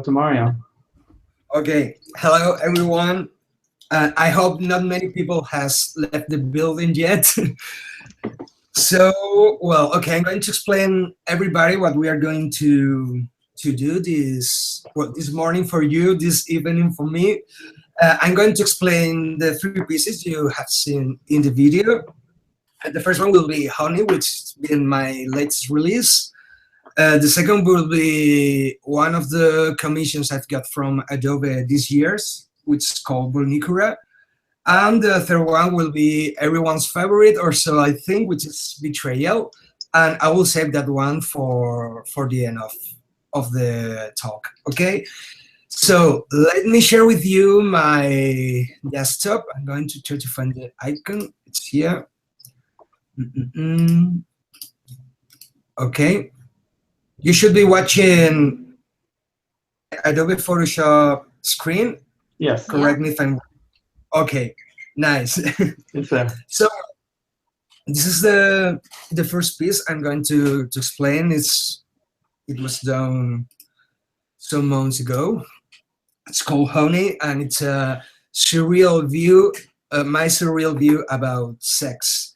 to Mario. Okay, hello everyone. I hope not many people has left the building yet. So, well, okay, I'm going to explain everybody what we are going to do this morning for you, this evening for me. I'm going to explain the three pieces you have seen in the video. The first one will be Honey, which has been my latest release. The second will be one of the commissions I've got from Adobe this year's, which is called Vulnicura. And the third one will be everyone's favorite, or so I think, which is Betrayal. And I will save that one for the end of the talk, okay? So let me share with you my desktop. I'm going to try to find the icon. It's here. Okay. You should be watching Adobe Photoshop screen. Yes. Correct me if I'm okay. Nice. It's there. So this is the first piece I'm going to explain. It was done some months ago. It's called Honey, and it's a surreal view, my surreal view about sex.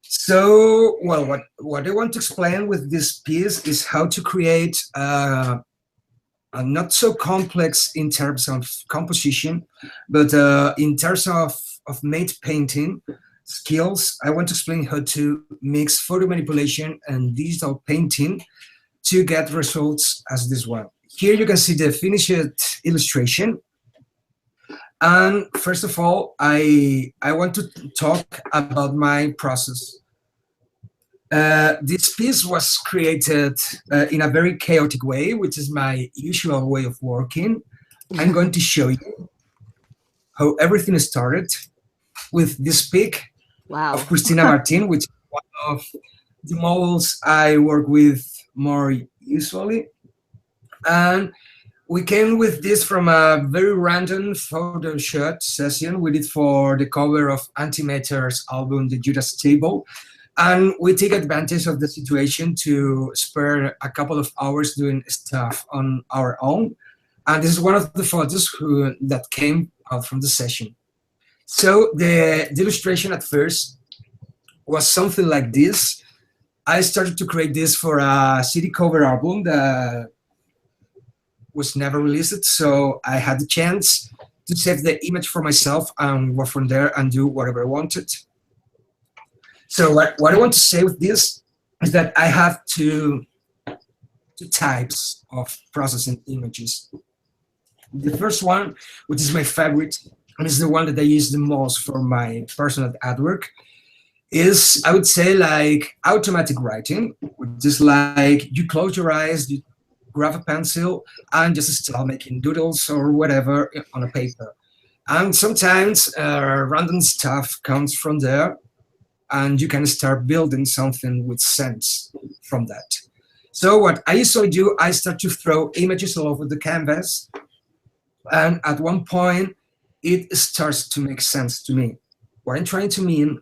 So, well, what I want to explain with this piece is how to create a not so complex in terms of composition, but in terms of matte painting skills. I want to explain how to mix photo manipulation and digital painting to get results as this one. Here you can see the finished illustration. And first of all, I want to talk about my process. This piece was created in a very chaotic way, which is my usual way of working. I'm going to show you how everything started with this pic of Cristina Martin, which is one of the models I work with more usually. And we came with this from a very random photo shoot session we did for the cover of Antimatter's album, The Judas Table. And we take advantage of the situation to spare a couple of hours doing stuff on our own. And this is one of the photos that came out from the session. So the illustration at first was something like this. I started to create this for a CD cover album that was never released, so I had the chance to save the image for myself and work from there and do whatever I wanted. So what I want to say with this is that I have two types of processing images. The first one, which is my favorite, and is the one that I use the most for my personal artwork, is, I would say, like automatic writing, which is like you close your eyes, you grab a pencil, and just start making doodles or whatever on a paper. And sometimes random stuff comes from there, and you can start building something with sense from that. So what I usually do, I start to throw images all over the canvas, and at one point, it starts to make sense to me. What I'm trying to mean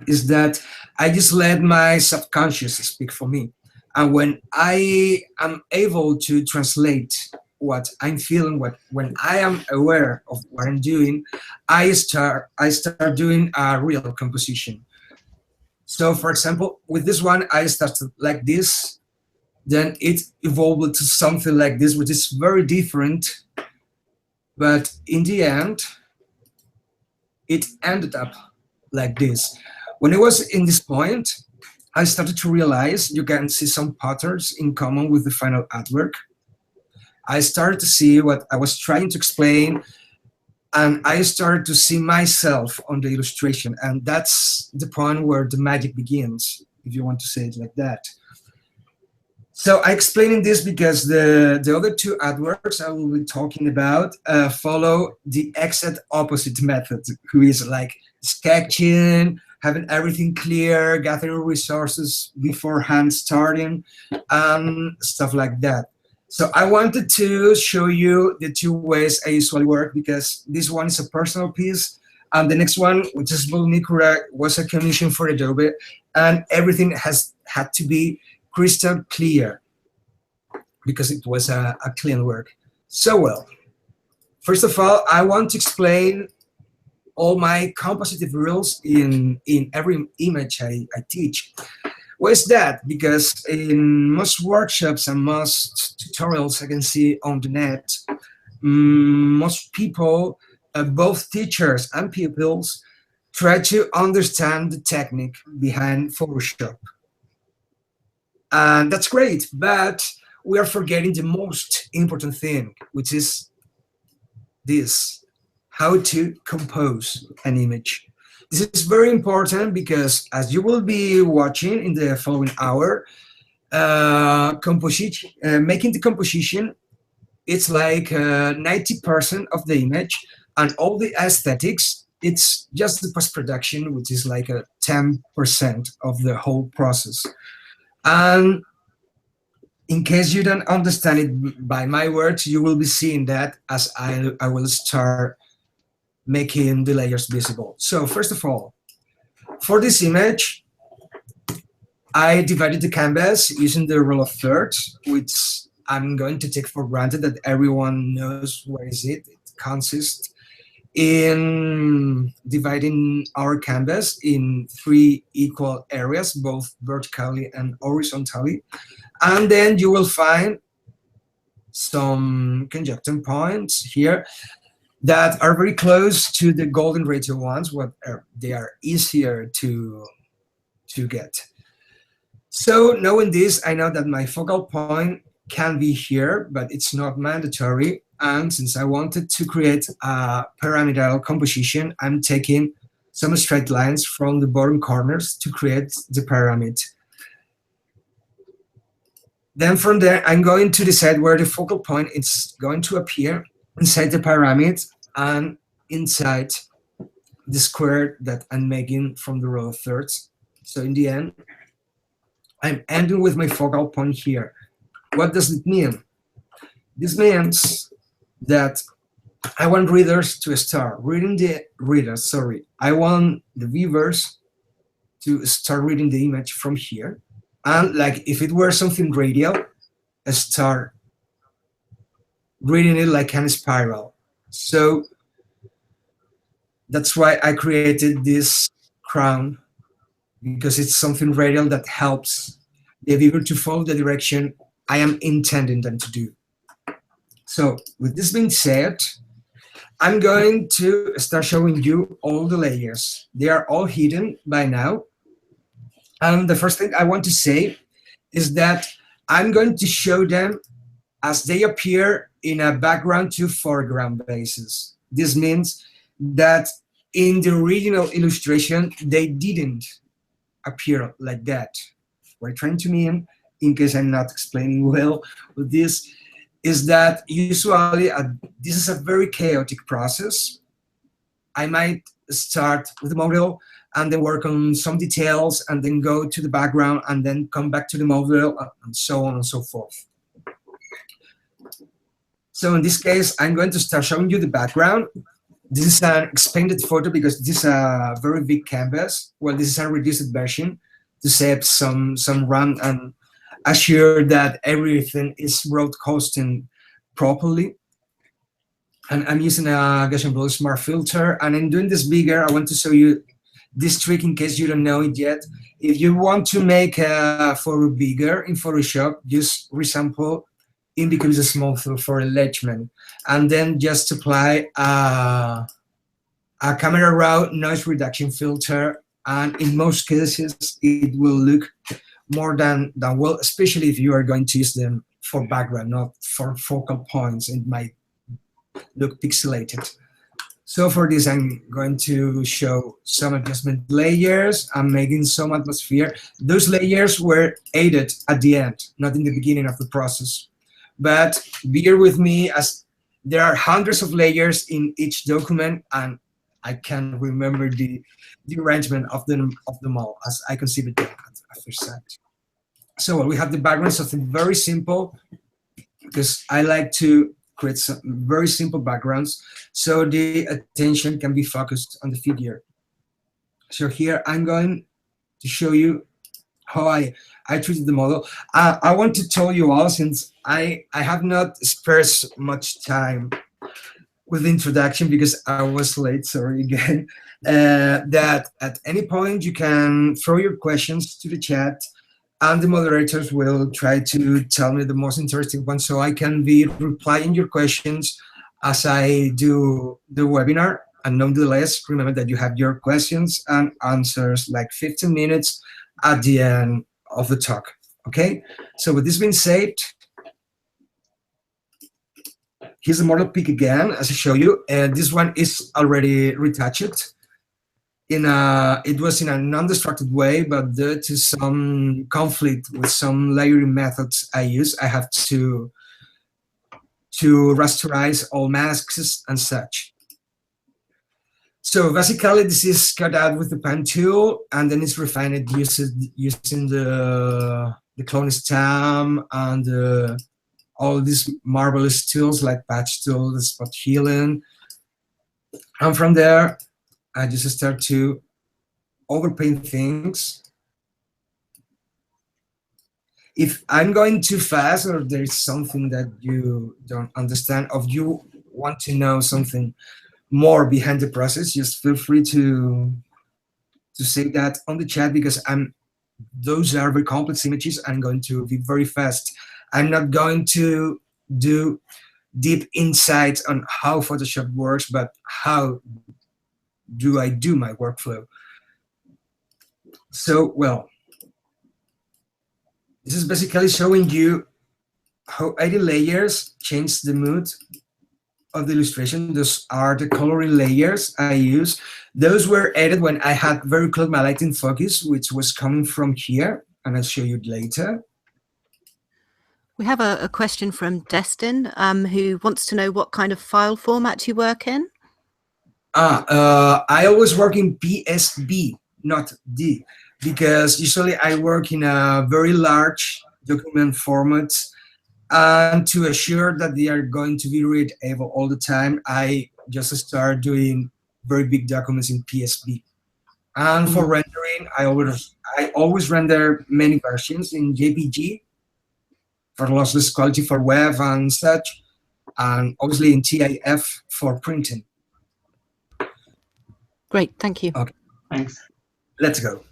is that I just let my subconscious speak for me. And when I am able to translate what I'm feeling, when I am aware of what I'm doing, I start doing a real composition. So, for example, with this one, I started like this, then it evolved to something like this, which is very different. But in the end, it ended up like this. When I was in this point, I started to realize you can see some patterns in common with the final artwork. I started to see what I was trying to explain, and I started to see myself on the illustration. And that's the point where the magic begins, if you want to say it like that. So I'm explaining this because the other two artworks I will be talking about follow the exact opposite method, who is like sketching, having everything clear, gathering resources beforehand starting, and stuff like that. So I wanted to show you the two ways I usually work, because this one is a personal piece, and the next one, which is Vulnicura, was a commission for Adobe, and everything has had to be crystal clear. because it was a clean work. So well, first of all, I want to explain all my compositive rules in every image I teach. Why is that? Because in most workshops and most tutorials I can see on the net, most people, both teachers and pupils, try to understand the technique behind Photoshop. And that's great, but we are forgetting the most important thing, which is this: how to compose an image. This is very important because, as you will be watching in the following hour, making the composition, it's like 90% of the image, and all the aesthetics, it's just the post-production, which is like a 10% of the whole process. And in case you don't understand it by my words, you will be seeing that as I will start making the layers visible. So first of all, for this image, I divided the canvas using the rule of thirds, which I'm going to take for granted that everyone knows what is it. It consists in dividing our canvas in 3 equal areas, both vertically and horizontally. And then you will find some conjunction points here that are very close to the golden ratio ones, they are easier to get. So knowing this, I know that my focal point can be here, but it's not mandatory. And since I wanted to create a pyramidal composition, I'm taking some straight lines from the bottom corners to create the pyramid. Then from there, I'm going to decide where the focal point is going to appear inside the pyramid and inside the square that I'm making from the row of thirds. So in the end, I'm ending with my focal point here. What does it mean? This means that I want readers to start reading I want the viewers to start reading the image from here. And like if it were something radial, start reading it like a spiral. So that's why I created this crown, because it's something radial that helps the viewer to follow the direction I am intending them to do. So with this being said, I'm going to start showing you all the layers. They are all hidden by now. And the first thing I want to say is that I'm going to show them as they appear in a background to foreground basis. This means that in the original illustration, they didn't appear like that. What I'm trying to mean, in case I'm not explaining well with this, is that usually this is a very chaotic process. I might start with the model and then work on some details and then go to the background and then come back to the model and so on and so forth. So in this case, I'm going to start showing you the background. This is an expanded photo because this is a very big canvas. Well, this is a reduced version to save some RAM and assure that everything is broadcasting properly. And I'm using a Gaussian Blur Smart Filter. And in doing this bigger, I want to show you this trick in case you don't know it yet. If you want to make a photo bigger in Photoshop, just resample in becomes a small tool for enlargement, and then just apply a camera raw noise reduction filter, and in most cases it will look more than well, especially if you are going to use them for background, not for focal points. It might look pixelated. So for this, I'm going to show some adjustment layers. I'm making some atmosphere. Those layers were added at the end, not in the beginning of the process. But bear with me, as there are hundreds of layers in each document, and I can't remember the arrangement of them all as I conceive it at first sight. So we have the background, something very simple, because I like to create some very simple backgrounds so the attention can be focused on the figure. So here I'm going to show you how I treated the model. I want to tell you all, since I have not spared much time with the introduction because I was late, sorry again, that at any point you can throw your questions to the chat, and the moderators will try to tell me the most interesting ones so I can be replying your questions as I do the webinar. And nonetheless, remember that you have your questions and answers like 15 minutes at the end of the talk. Okay, so with this being said, here's the model pic again, as I show you, and this one is already retouched. It was in a non-destructive way, but due to some conflict with some layering methods I use, I have to rasterize all masks and such. So basically, this is cut out with the pen tool, and then it's refined using the clone stamp and all these marvelous tools like patch tool, the spot healing. And from there, I just start to overpaint things. If I'm going too fast or there's something that you don't understand, or you want to know something more behind the process, just feel free to say that on the chat, because those are very complex images. I'm going to be very fast. I'm not going to do deep insights on how Photoshop works, but how do I do my workflow. So, well, this is basically showing you how 80 layers change the mood of the illustration. Those are the coloring layers I use. Those were added when I had very close my light in focus, which was coming from here, and I'll show you later. We have a question from Destin, who wants to know what kind of file format you work in. I always work in PSB, not D, because usually I work in a very large document format, and to assure that they are going to be readable all the time, I just start doing very big documents in PSB. And for rendering, I always render many versions in JPG for lossless quality for web and such, and obviously in TIF for printing. Great, thank you. Okay, thanks. Let's go.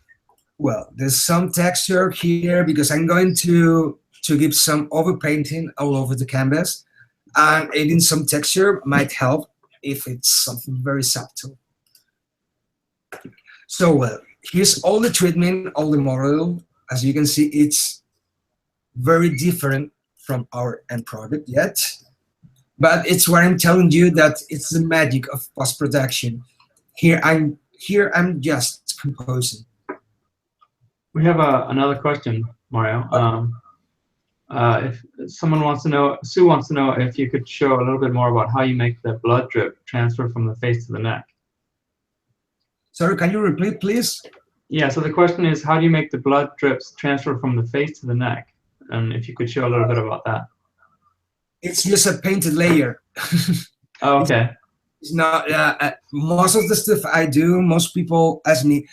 Well, there's some texture here because I'm going to give some overpainting all over the canvas, and adding some texture might help if it's something very subtle. So, well, here's all the treatment, all the model. As you can see, it's very different from our end product yet, but it's what I'm telling you, that it's the magic of post-production. Here I'm just composing. We have another question, Mario. If someone wants to know, Sue wants to know if you could show a little bit more about how you make the blood drip transfer from the face to the neck. Sorry, can you repeat, please? Yeah, so the question is, how do you make the blood drips transfer from the face to the neck? And if you could show a little bit about that. It's just a painted layer. Oh, okay. It's not, most of the stuff I do, most people ask me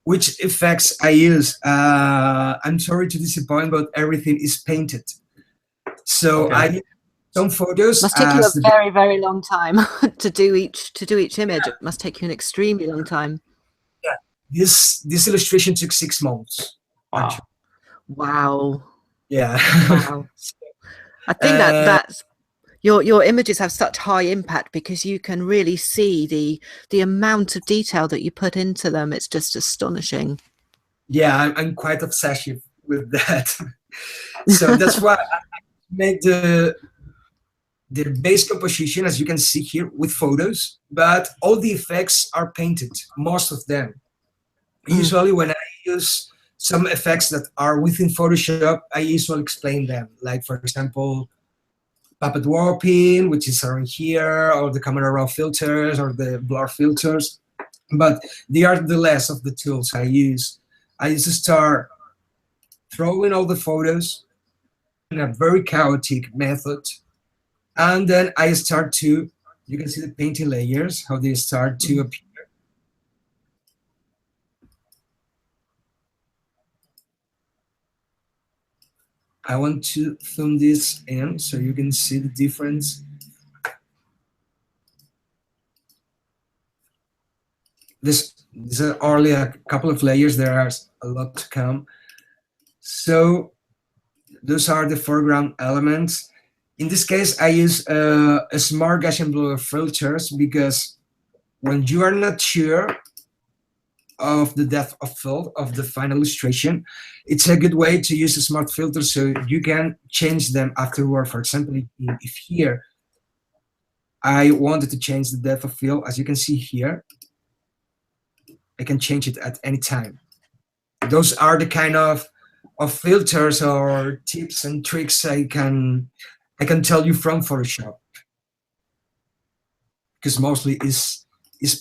which effects I use. I'm sorry to disappoint, but everything is painted. So okay. I use some photos. Must take you a very, very long time to do each image. Yeah. It must take you an extremely long time. Yeah, this illustration took 6 months. Wow. Actually. Wow. Yeah. Wow. I think that's your images have such high impact because you can really see the amount of detail that you put into them. It's just astonishing. Yeah, I'm quite obsessive with that. So that's why I make the base composition, as you can see here, with photos, but all the effects are painted, most of them. Usually when I use some effects that are within Photoshop, I usually explain them. Like, for example, puppet warping, which is around here, or the camera raw filters, or the blur filters. But they are the less of the tools I use. I used to start throwing all the photos in a very chaotic method. And then I start to, you can see the painting layers, how they start to appear. I want to zoom this in so you can see the difference. These are only a couple of layers. There are a lot to come. So those are the foreground elements. In this case, I use a smart Gaussian blur filters because when you are not sure of the depth of field of the final illustration, it's a good way to use a smart filter so you can change them afterward. For example, if here I wanted to change the depth of field, as you can see here, I can change it at any time. Those are the kind of filters or tips and tricks I can tell you from Photoshop, because mostly is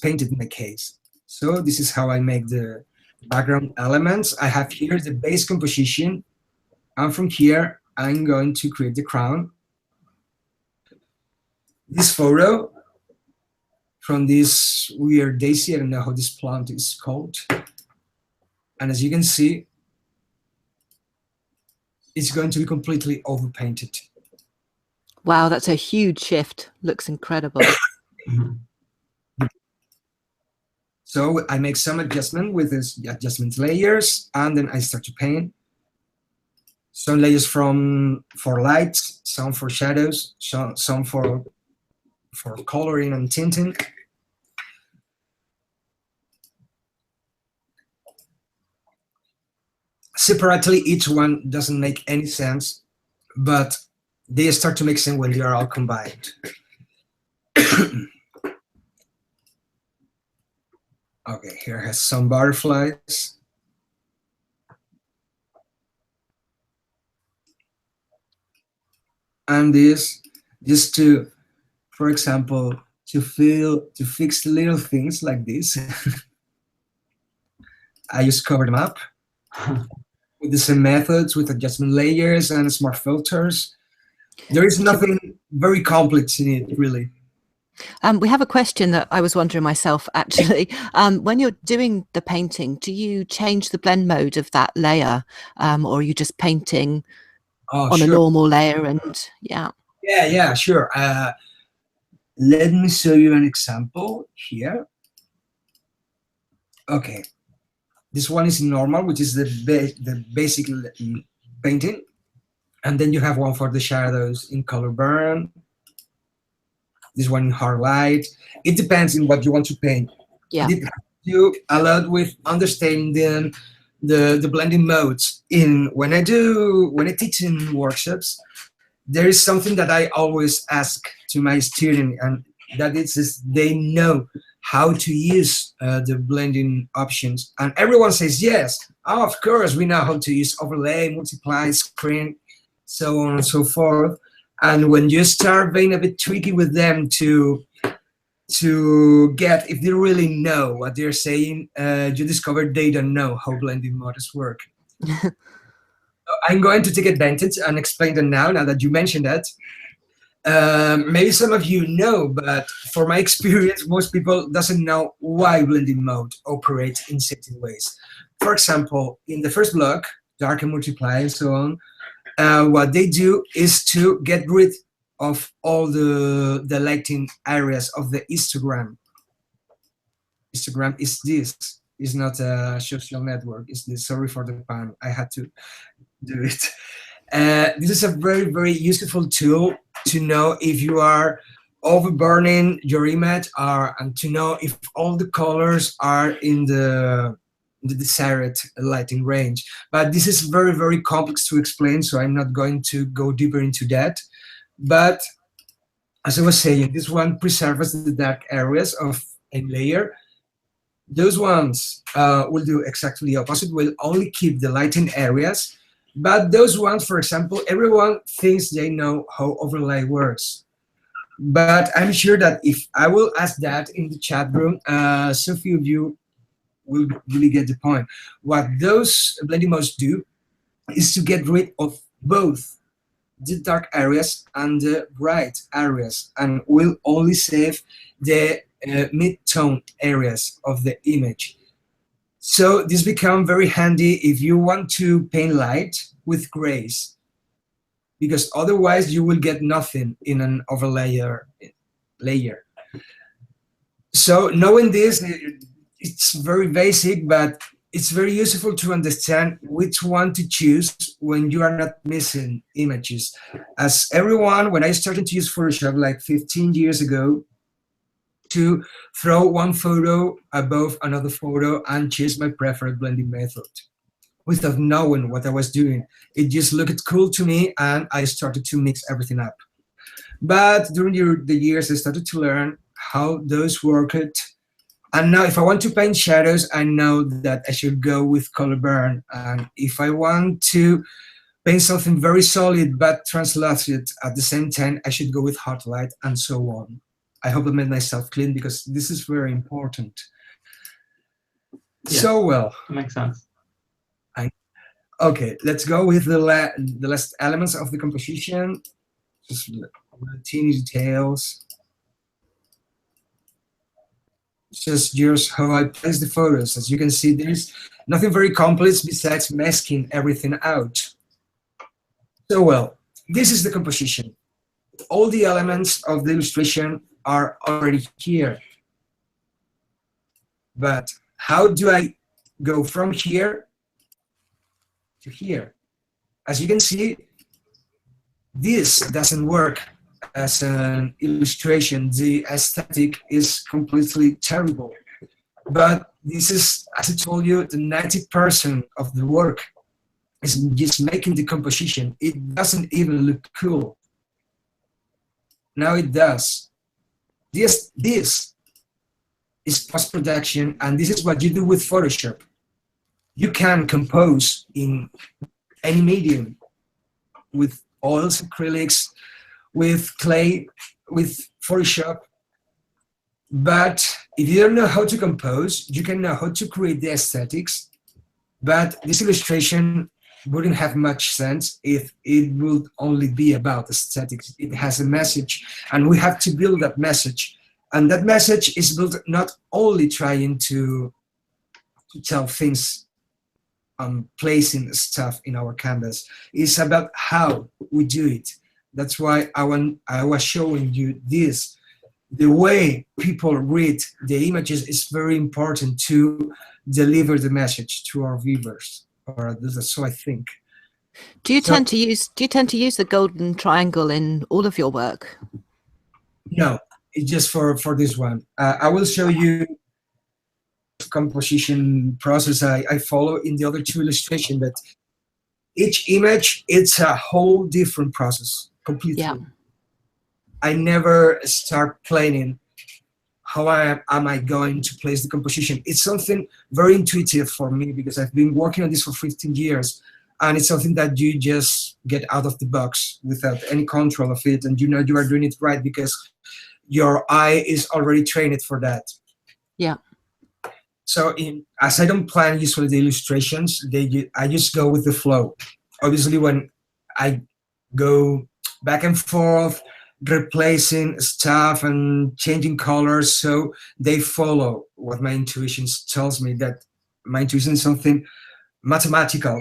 painted in my case. So this is how I make the background elements. I have here the base composition, and from here I'm going to create the crown. This photo from this weird daisy, I don't know how this plant is called. And as you can see, it's going to be completely overpainted. Wow, that's a huge shift. Looks incredible. So I make some adjustment with this adjustment layers, and then I start to paint. Some layers for lights, some for shadows, some for coloring and tinting. Separately, each one doesn't make any sense, but they start to make sense when they are all combined. Okay, here has some butterflies. And this, just to, for example, to fix little things like this, I just cover them up with the same methods, with adjustment layers and smart filters. There is nothing very complex in it, really. We have a question that I was wondering myself, actually. When you're doing the painting, do you change the blend mode of that layer, or are you just painting on a normal layer? And yeah, sure. Let me show you an example here. Okay, this one is normal, which is the basic painting, and then you have one for the shadows in color burn. This one in hard light. It depends on what you want to paint. Yeah. It helps you a lot with understanding the blending modes. When I teach in workshops, there is something that I always ask to my student, and that is they know how to use the blending options. And everyone says yes. Oh, of course, we know how to use overlay, multiply, screen, so on and so forth. And when you start being a bit tricky with them to get if they really know what they're saying, you discover they don't know how blending modes work. I'm going to take advantage and explain them now that you mentioned that. Maybe some of you know, but for my experience, most people doesn't know why blending mode operates in certain ways. For example, in the first block, dark and multiply and so on, what they do is to get rid of all the lighting areas of the histogram. Histogram is this. It's not a social network. It's this. Sorry for the pun. I had to do it. This is a very, very useful tool to know if you are overburning your image, and to know if all the colors are in the desired lighting range. But this is very, very complex to explain, so I'm not going to go deeper into that. But as I was saying, this one preserves the dark areas of a layer. Those ones will do exactly the opposite, will only keep the lighting areas. But those ones, for example, everyone thinks they know how overlay works. But I'm sure that if I will ask that in the chat room, so few of you will really get the point. What those blending modes do is to get rid of both the dark areas and the bright areas, and will only save the mid-tone areas of the image. So this becomes very handy if you want to paint light with grays. because otherwise you will get nothing in an overlay layer. So knowing this, it's very basic, but it's very useful to understand which one to choose when you are not missing images. As everyone, when I started to use Photoshop like 15 years ago, to throw one photo above another photo and choose my preferred blending method without knowing what I was doing. It just looked cool to me, and I started to mix everything up. But during the years, I started to learn how those worked. And now if I want to paint shadows, I know that I should go with color burn. And if I want to paint something very solid but translucent at the same time, I should go with hot light, and so on. I hope I made myself clean, because this is very important. Yeah, so well. Makes sense. Okay, let's go with the last elements of the composition. Just teeny details. Just how I place the photos. As you can see, there's nothing very complex besides masking everything out. So well, this is the composition. All the elements of the illustration are already here. But how do I go from here to here? As you can see, this doesn't work as an illustration. The aesthetic is completely terrible. But this is, as I told you, the 90% of the work is just making the composition. It doesn't even look cool. Now it does. This is post-production, and this is what you do with Photoshop. You can compose in any medium, with oils, acrylics, with clay, with Photoshop. But if you don't know how to compose, you can know how to create the aesthetics. But this illustration wouldn't have much sense if it would only be about aesthetics. It has a message, and we have to build that message. And that message is built not only trying to tell things, placing stuff in our canvas. It's about how we do it. That's why I was showing you this. The way people read the images is very important to deliver the message to our viewers, or so I think. Do you tend to use the golden triangle in all of your work? No, it's just for this one. I will show you the composition process I follow in the other two illustrations, but each image, it's a whole different process completely. Yeah. I never start planning how am I going to place the composition. It's something very intuitive for me, because I've been working on this for 15 years, and it's something that you just get out of the box without any control of it, and you know you are doing it right because your eye is already trained for that. Yeah. So as I don't plan usually the illustrations, I just go with the flow. Obviously, when I go back and forth, replacing stuff and changing colors, so they follow what my intuition tells me, that my intuition is something mathematical,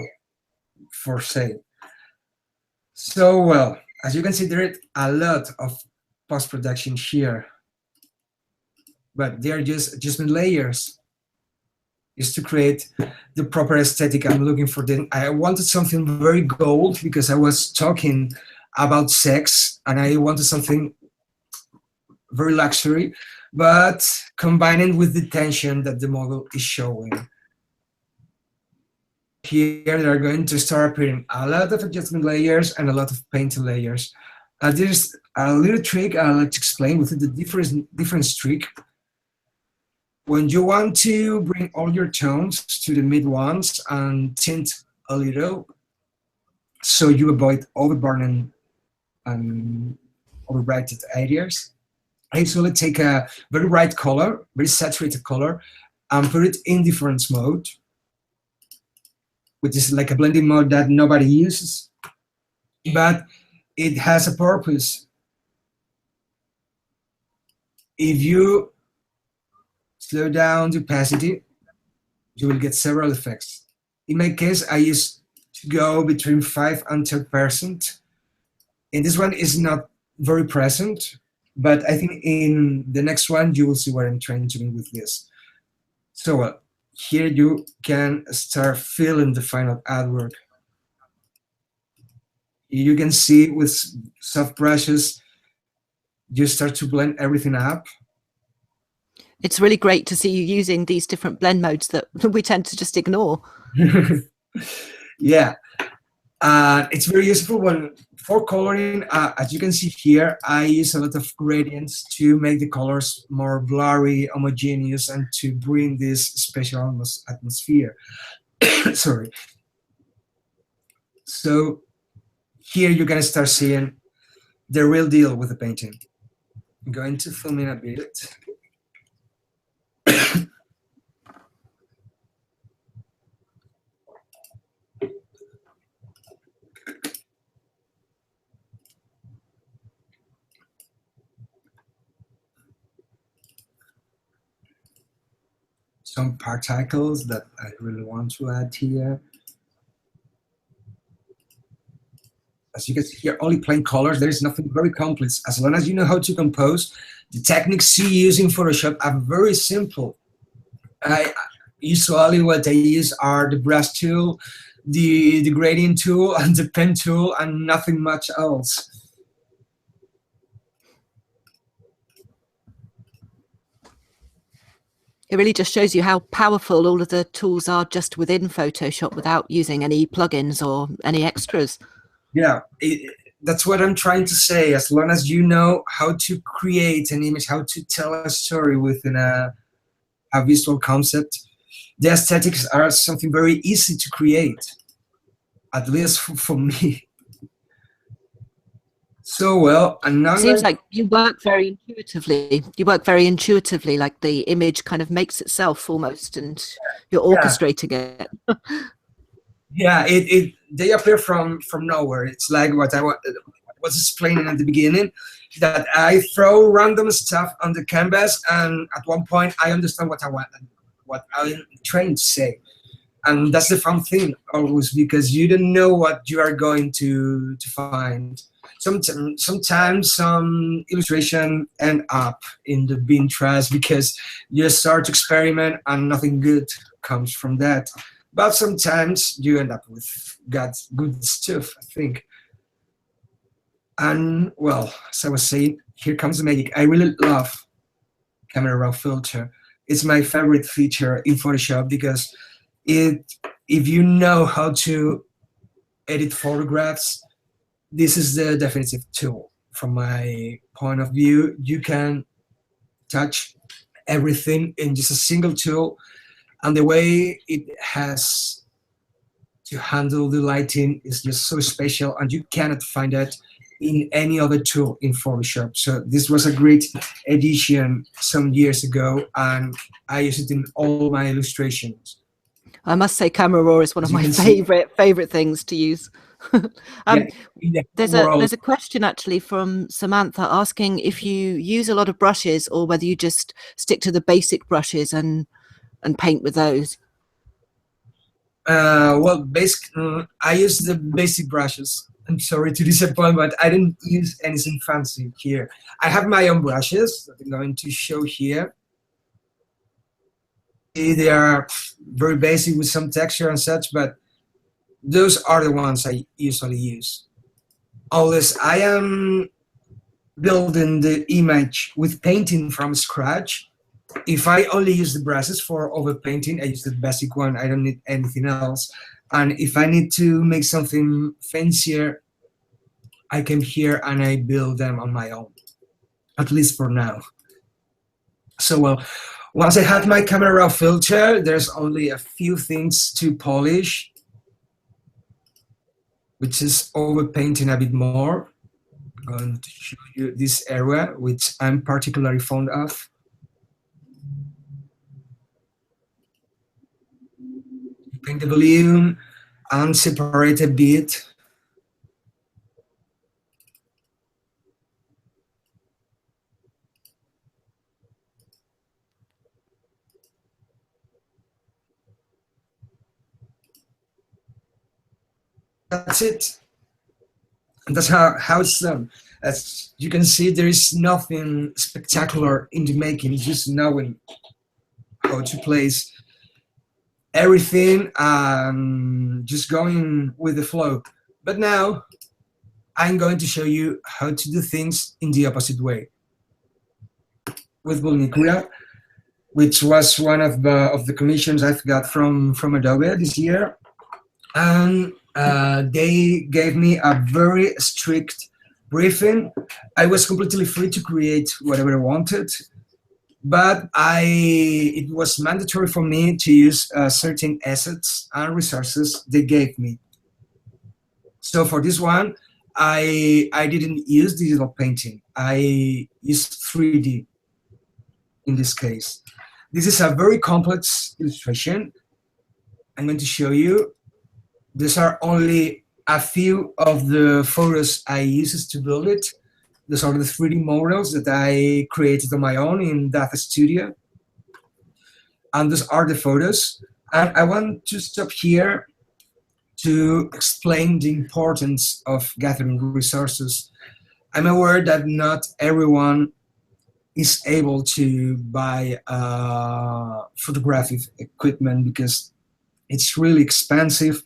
for say. So well, as you can see, there is a lot of post-production here, but they are just adjustment layers, is to create the proper aesthetic I'm looking for. Then I wanted something very gold, because I was talking about sex, and I wanted something very luxury, but combining with the tension that the model is showing. Here there are going to start appearing a lot of adjustment layers and a lot of painting layers. There's a little trick I like to explain with the difference trick. When you want to bring all your tones to the mid ones and tint a little, so you avoid overburning and overbrighted areas, I usually take a very bright color, very saturated color, and put it in difference mode, which is like a blending mode that nobody uses, but it has a purpose. If you slow down the opacity, you will get several effects. In my case, I used to go between 5 and 10%, In this one is not very present, but I think in the next one you will see what I'm trying to do with this. So here you can start filling the final artwork. You can see with soft brushes, you start to blend everything up. It's really great to see you using these different blend modes that we tend to just ignore. Yeah, it's very useful when for coloring. As you can see here, I use a lot of gradients to make the colors more blurry, homogeneous, and to bring this special atmosphere. Sorry. So here you're gonna start seeing the real deal with the painting. I'm going to zoom in a bit. Some particles that I really want to add here. As you can see here, only plain colors. There is nothing very complex. As long as you know how to compose, the techniques you use in Photoshop are very simple. Usually what I use are the brush tool, the gradient tool, and the pen tool, and nothing much else. It really just shows you how powerful all of the tools are just within Photoshop without using any plugins or any extras. Yeah, that's what I'm trying to say. As long as you know how to create an image, how to tell a story within a visual concept, the aesthetics are something very easy to create, at least for me. So well, and now Seems like you work very intuitively. You work very intuitively, like the image kind of makes itself almost, and you're orchestrating it. Yeah, they appear from nowhere. It's like what I was explaining at the beginning, that I throw random stuff on the canvas, and at one point I understand what I want, what I'm trying to say, and that's the fun thing always, because you don't know what you are going to find. Sometimes some illustration end up in the bin trash because you start to experiment and nothing good comes from that. But sometimes you end up with good stuff, I think. And well, as I was saying, here comes the magic. I really love camera raw filter. It's my favorite feature in Photoshop because if you know how to edit photographs, this is the definitive tool. From my point of view, you can touch everything in just a single tool, and the way it has to handle the lighting is just so special, and you cannot find that in any other tool in Photoshop. So this was a great addition some years ago, and I use it in all my illustrations. I must say Camera Raw is one of my favorite things to use. There's a question actually from Samantha asking if you use a lot of brushes or whether you just stick to the basic brushes and paint with those. Well, I use the basic brushes. I'm sorry to disappoint, but I didn't use anything fancy here. I have my own brushes that I'm going to show here. They are very basic with some texture and such, but those are the ones I usually use. Unless I am building the image with painting from scratch, if I only use the brushes for overpainting, I use the basic one. I don't need anything else. And if I need to make something fancier, I come here and I build them on my own, at least for now. So well, once I have my camera raw filter, there's only a few things to polish, which is overpainting a bit more. I'm going to show you this area, which I'm particularly fond of. Paint the volume and separate a bit. That's it. And that's how it's done. As you can see, there is nothing spectacular in the making, just knowing how to place everything and just going with the flow. But now I'm going to show you how to do things in the opposite way with Vulnicula, which was one of the commissions I've got from Adobe this year. And they gave me a very strict briefing. I was completely free to create whatever I wanted, but it was mandatory for me to use certain assets and resources they gave me. So for this one, I didn't use digital painting. I used 3D in this case. This is a very complex illustration. I'm going to show you. These are only a few of the photos I used to build it. These are the 3D models that I created on my own in Data Studio. And those are the photos. And I want to stop here to explain the importance of gathering resources. I'm aware that not everyone is able to buy photographic equipment because it's really expensive.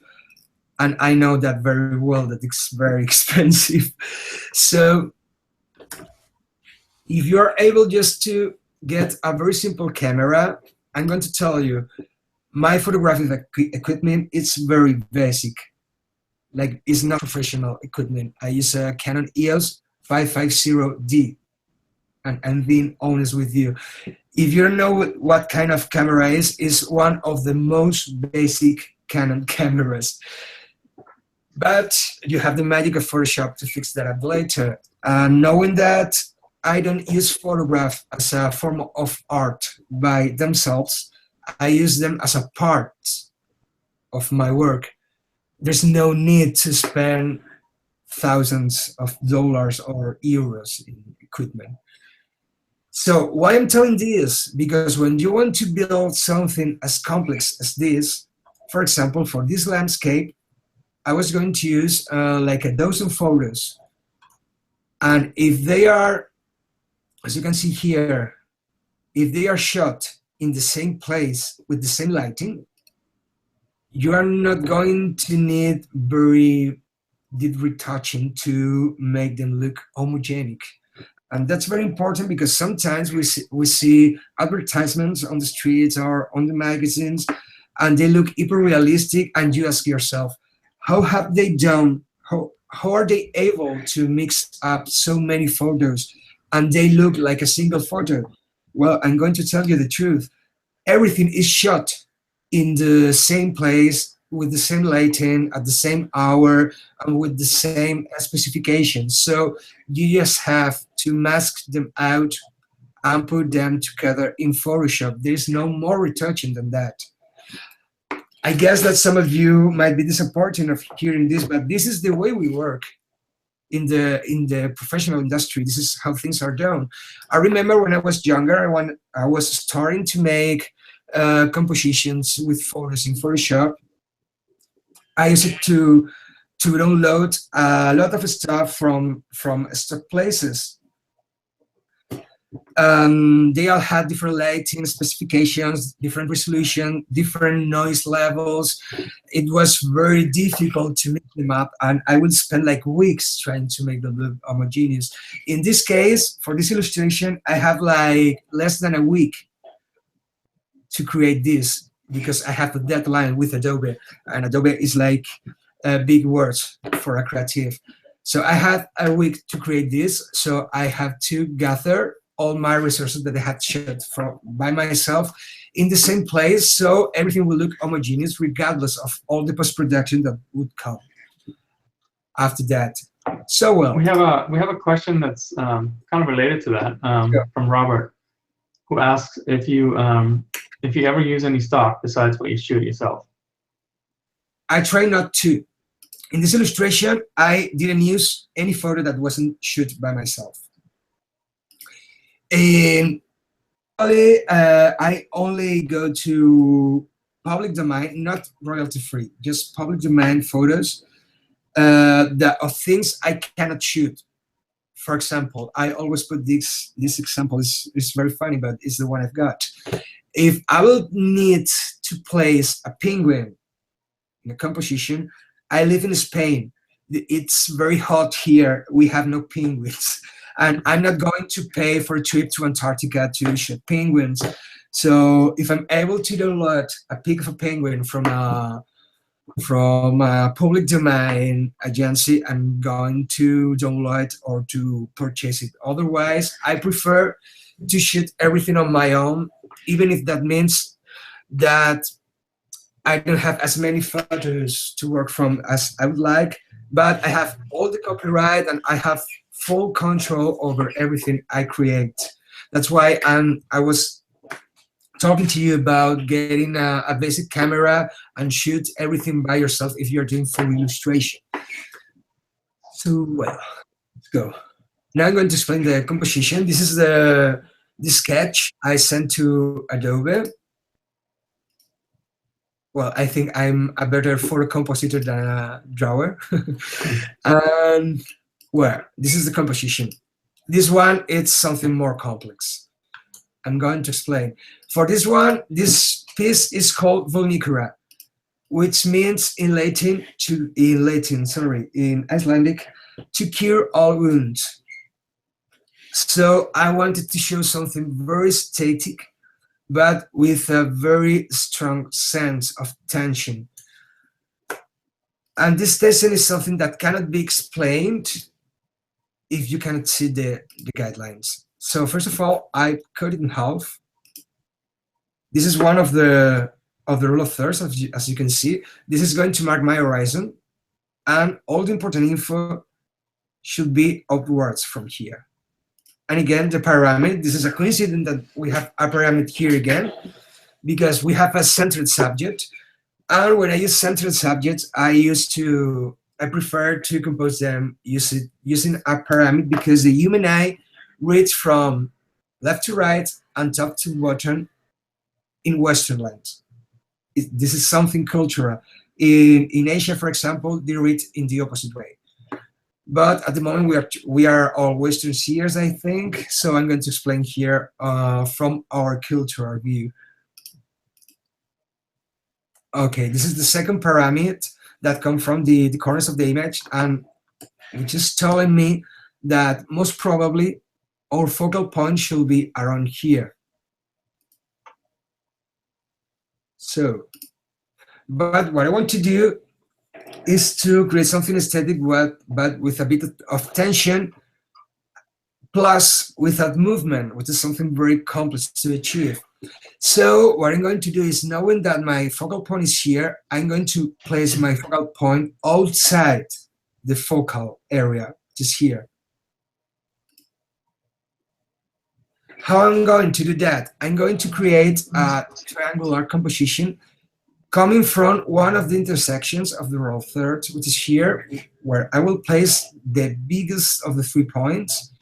And I know that very well, that it's very expensive. So if you're able just to get a very simple camera, I'm going to tell you, my photographic equipment is very basic. Like, it's not professional equipment. I use a Canon EOS 550D. And I'm being honest with you. If you don't know what kind of camera is one of the most basic Canon cameras. But you have the magic of Photoshop to fix that up later. Knowing that I don't use photograph as a form of art by themselves, I use them as a part of my work. There's no need to spend thousands of dollars or euros in equipment. So why I'm telling this? Because when you want to build something as complex as this, for example, for this landscape, I was going to use like a dozen photos. And if they are, as you can see here, if they are shot in the same place with the same lighting, you are not going to need very deep retouching to make them look homogenic. And that's very important because sometimes we see advertisements on the streets or on the magazines, and they look hyper realistic, and you ask yourself, how have they done, how are they able to mix up so many photos and they look like a single photo? Well, I'm going to tell you the truth. Everything is shot in the same place, with the same lighting, at the same hour, and with the same specifications. So you just have to mask them out and put them together in Photoshop. There's no more retouching than that. I guess that some of you might be disappointed of hearing this, but this is the way we work in the professional industry. This is how things are done. I remember when I was younger, when I was starting to make compositions with photos in Photoshop, I used to download a lot of stuff from stock places. They all had different lighting specifications, different resolution, different noise levels. It was very difficult to mix them up, and I would spend like weeks trying to make them look homogeneous. In this case, for this illustration, I have like less than a week to create this because I have a deadline with Adobe, and Adobe is like big words for a creative. So I had a week to create this, so I have to gather all my resources that I had shot from by myself in the same place, so everything will look homogeneous regardless of all the post-production that would come after that. So well, we have a question that's kind of related to that from Robert, who asks if you ever use any stock besides what you shoot yourself. I try not to. In this illustration, I didn't use any photo that wasn't shot by myself. And I only go to public domain, not royalty free, just public domain photos. of things I cannot shoot. For example, I always put this example, is very funny, but it's the one I've got. If I will need to place a penguin in a composition, I live in Spain. It's very hot here. We have no penguins. And I'm not going to pay for a trip to Antarctica to shoot penguins. So if I'm able to download a pic of a penguin from a public domain agency, I'm going to download or to purchase it. Otherwise, I prefer to shoot everything on my own, even if that means that I don't have as many photos to work from as I would like, but I have all the copyright and I have full control over everything I create. That's why I was talking to you about getting a basic camera and shoot everything by yourself if you're doing full illustration. So, well, let's go. Now I'm going to explain the composition. This is the sketch I sent to Adobe. Well, I think I'm a better photo compositor than a drawer. And, well, this is the composition. This one, it's something more complex. I'm going to explain. For this one, this piece is called vulnicula, which means in Icelandic, to cure all wounds. So I wanted to show something very static, but with a very strong sense of tension. And this tension is something that cannot be explained if you cannot see the guidelines. So first of all, I cut it in half. This is one of the rule of thirds, as you can see. This is going to mark my horizon, and all the important info should be upwards from here. And again, the pyramid, this is a coincidence that we have a pyramid here again, because we have a centered subject. And when I use centered subjects, I prefer to compose them using a pyramid, because the human eye reads from left to right and top to bottom in Western lands. This is something cultural. In Asia, for example, they read in the opposite way. But at the moment, we are all Western seers, I think. So I'm going to explain here from our cultural view. Okay, this is the second pyramid that comes from the corners of the image, and which is telling me that most probably our focal point should be around here. So, but what I want to do is to create something aesthetic, but with a bit of tension, plus without movement, which is something very complex to achieve. So what I'm going to do is, knowing that my focal point is here, I'm going to place my focal point outside the focal area, which is here. How I'm going to do that? I'm going to create a triangular composition coming from one of the intersections of the rule of thirds, which is here, where I will place the biggest of the 3 points.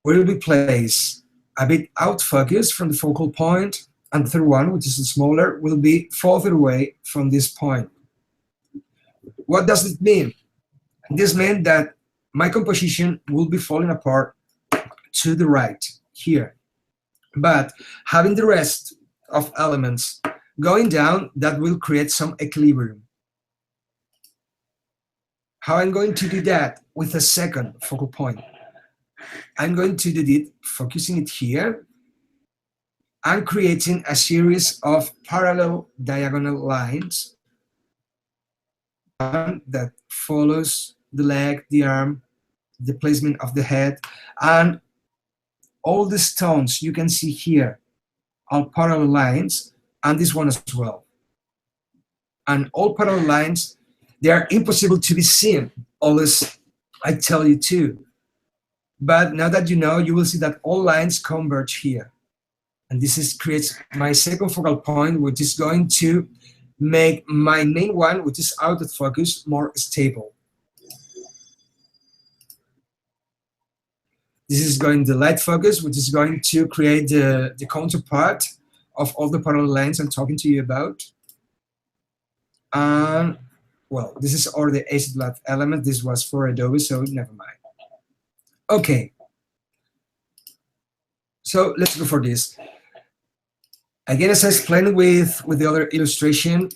Where will be placed a bit out focus from the focal point, and the third one, which is smaller, will be further away from this point. What does it mean? This means that my composition will be falling apart to the right here, but having the rest of elements going down, that will create some equilibrium. How I'm going to do that? With a second focal point. I'm going to do it, focusing it here, and creating a series of parallel diagonal lines that follows the leg, the arm, the placement of the head, and all the stones you can see here are parallel lines, and this one as well. And all parallel lines, they are impossible to be seen, always I tell you too. But now that you know, you will see that all lines converge here. And this creates my second focal point, which is going to make my main one, which is out of focus, more stable. This is going to light focus, which is going to create the counterpart of all the parallel lines I'm talking to you about. And well, this is all the acid blood element. This was for Adobe, so never mind. Okay. So let's go for this. Again, as I explained with the other illustration,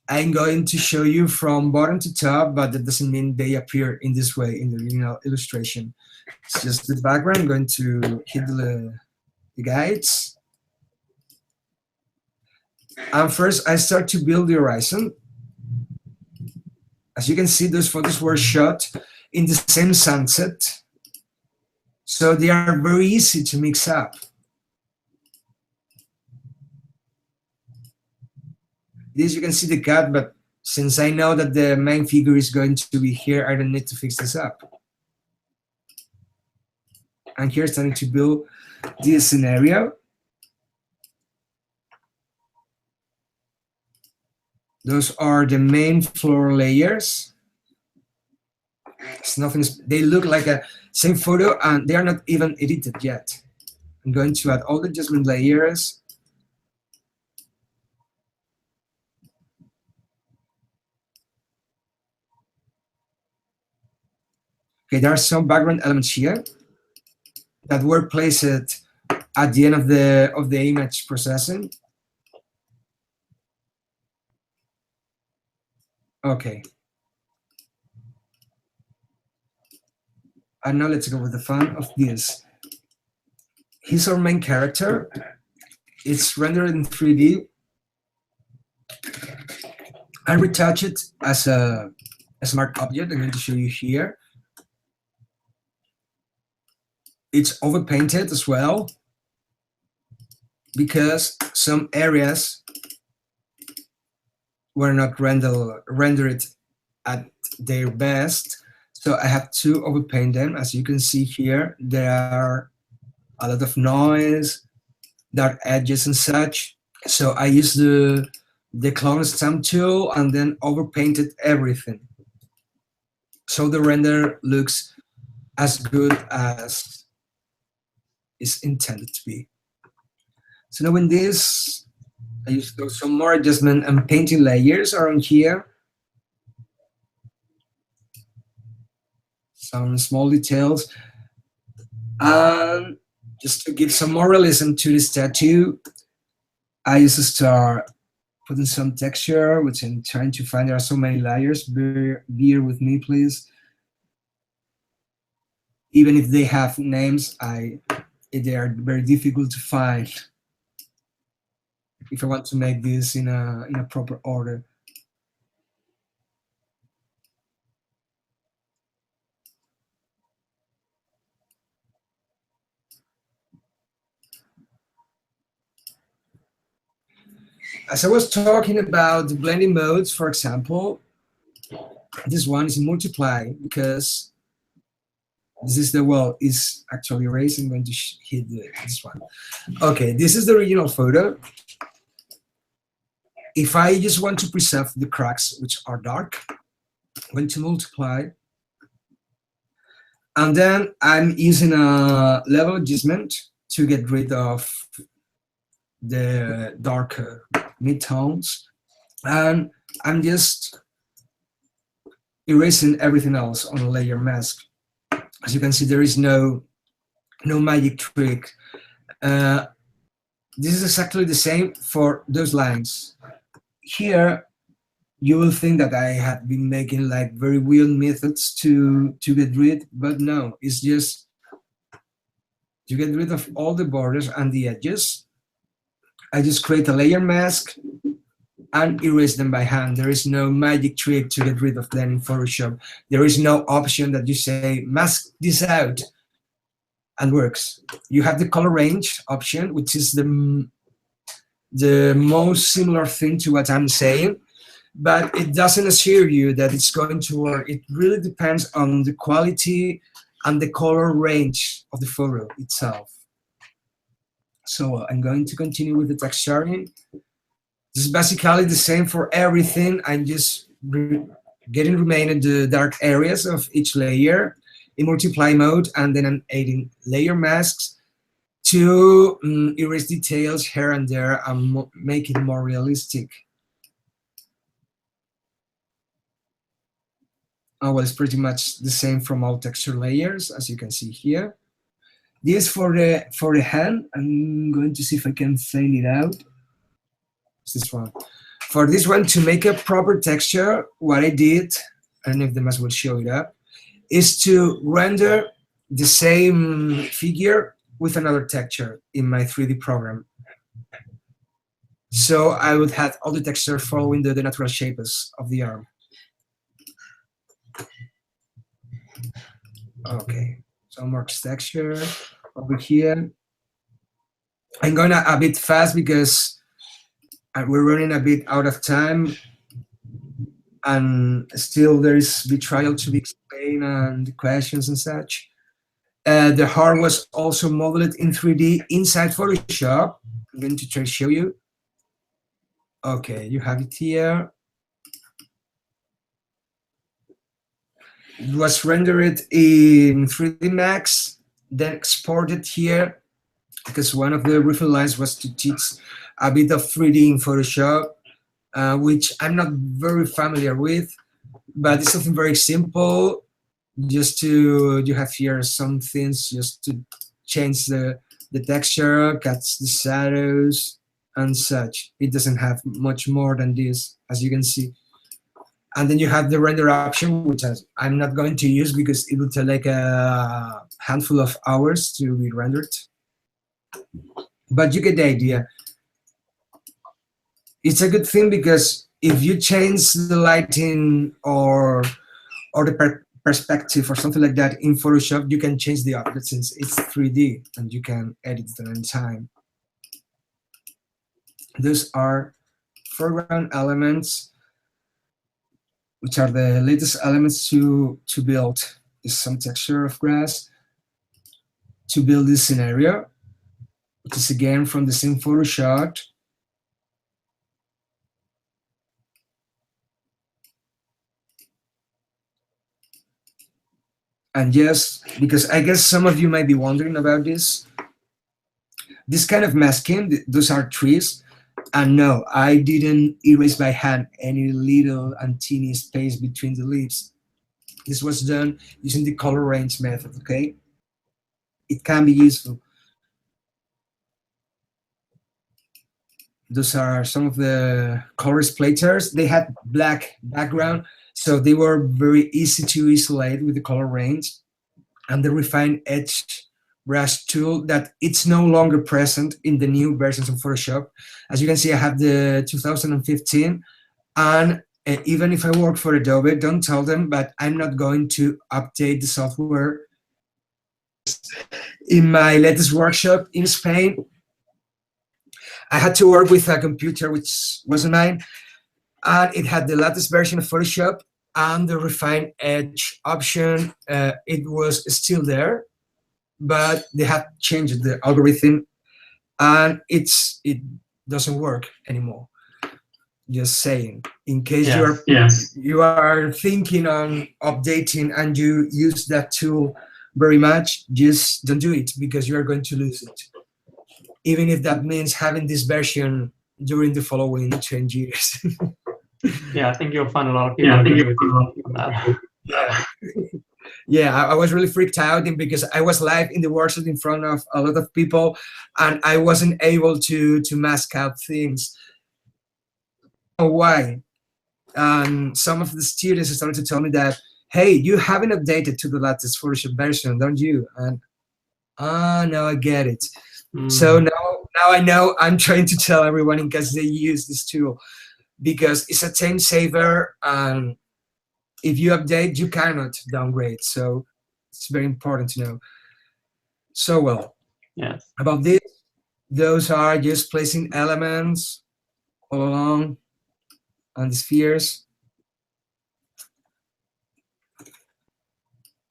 I'm going to show you from bottom to top, but that doesn't mean they appear in this way in the original illustration. It's just the background. I'm going to hit the guides. And first, I start to build the horizon. As you can see, those photos were shot in the same sunset, so they are very easy to mix up. This, you can see the cut, but since I know that the main figure is going to be here, I don't need to fix this up. And here's starting to build this scenario. Those are the main floor layers. It's nothing. They look like a same photo, and they are not even edited yet. I'm going to add all the adjustment layers. Okay, there are some background elements here that were placed at the end of the image processing. Okay. And now let's go with the fun of this. He's our main character. It's rendered in 3D. I retouch it as a smart object. I'm going to show you here. It's overpainted as well because some areas were not rendered at their best. So I have to overpaint them. As you can see here, there are a lot of noise, dark edges and such. So I used the clone stamp tool and then overpainted everything. So the render looks as good as is intended to be. So now in this, I use some more adjustment and painting layers around here. Some small details. And just to give some more realism to this tattoo, I used to start putting some texture, which I'm trying to find. There are so many layers. Bear with me, please. Even if they have names, they are very difficult to find if I want to make this in a proper order. As I was talking about the blending modes, for example, this one is multiply because this is the, well, is actually erased. I'm going to hit this one. Okay, this is the original photo. If I just want to preserve the cracks, which are dark, I'm going to multiply. And then I'm using a level adjustment to get rid of the darker midtones. And I'm just erasing everything else on a layer mask. As you can see, there is no magic trick. This is exactly the same for those lines. Here, you will think that I have been making like very weird methods to get rid, but no, it's just to get rid of all the borders and the edges. I just create a layer mask and erase them by hand. There is no magic trick to get rid of them in Photoshop. There is no option that you say, mask this out, and works. You have the color range option, which is the most similar thing to what I'm saying, but it doesn't assure you that it's going to work. It really depends on the quality and the color range of the photo itself. So I'm going to continue with the texturing. This is basically the same for everything. I'm just getting remaining the dark areas of each layer in multiply mode, and then I'm adding layer masks to erase details here and there and make it more realistic. well, it's pretty much the same from all texture layers, as you can see here. This for the hand, I'm going to see if I can find it out. It's this one. For this one, to make a proper texture, what I did, I don't know if the mouse will show it up, is to render the same figure with another texture in my 3D program. So I would have all the texture following the natural shapes of the arm. Okay, so more texture over here. I'm going a bit fast because we're running a bit out of time, and still there is the trial to be explained and the questions and such. The heart was also modeled in 3D inside Photoshop. I'm going to try to show you. Okay, you have it here. It was rendered in 3D Max, then exported here, because one of the refill lines was to teach a bit of 3D in Photoshop, which I'm not very familiar with, but it's something very simple. Just to, you have here some things just to change the texture, cuts the shadows and such. It doesn't have much more than this, as you can see. And then you have the render option, which I'm not going to use because it will take like a handful of hours to be rendered. But you get the idea. It's a good thing because if you change the lighting or the perspective or something like that in Photoshop, you can change the object since it's 3D and you can edit it at any time. Those are foreground elements, which are the latest elements to build. Is some texture of grass to build this scenario, which is again from the same photo shot. And yes, because I guess some of you might be wondering about this. This kind of masking, those are trees. And no, I didn't erase by hand any little and teeny space between the leaves. This was done using the color range method, okay? It can be useful. Those are some of the color splitters. They had black background, so they were very easy to isolate with the color range. And the refined edge brush tool that it's no longer present in the new versions of Photoshop. As you can see, I have the 2015, and even if I work for Adobe, don't tell them, but I'm not going to update the software. In my latest workshop in Spain, I had to work with a computer which wasn't mine, and it had the latest version of Photoshop and the refined edge option. It was still there, but they have changed the algorithm, and it doesn't work anymore. Just saying, in case you are thinking on updating and you use that tool very much, just don't do it because you are going to lose it. Even if that means having this version during the following 10 years. Yeah, I think you'll find a lot of people agree with you on that. Yeah. Yeah, I was really freaked out because I was live in the workshop in front of a lot of people, and I wasn't able to mask out things. Why? And some of the students started to tell me that, hey, you haven't updated to the latest Photoshop version, don't you? And no, I get it. So now I know I'm trying to tell everyone in case they use this tool, because it's a time saver, and if you update, you cannot downgrade. So it's very important to know. So well, yes. About this, those are just placing elements all along on the spheres.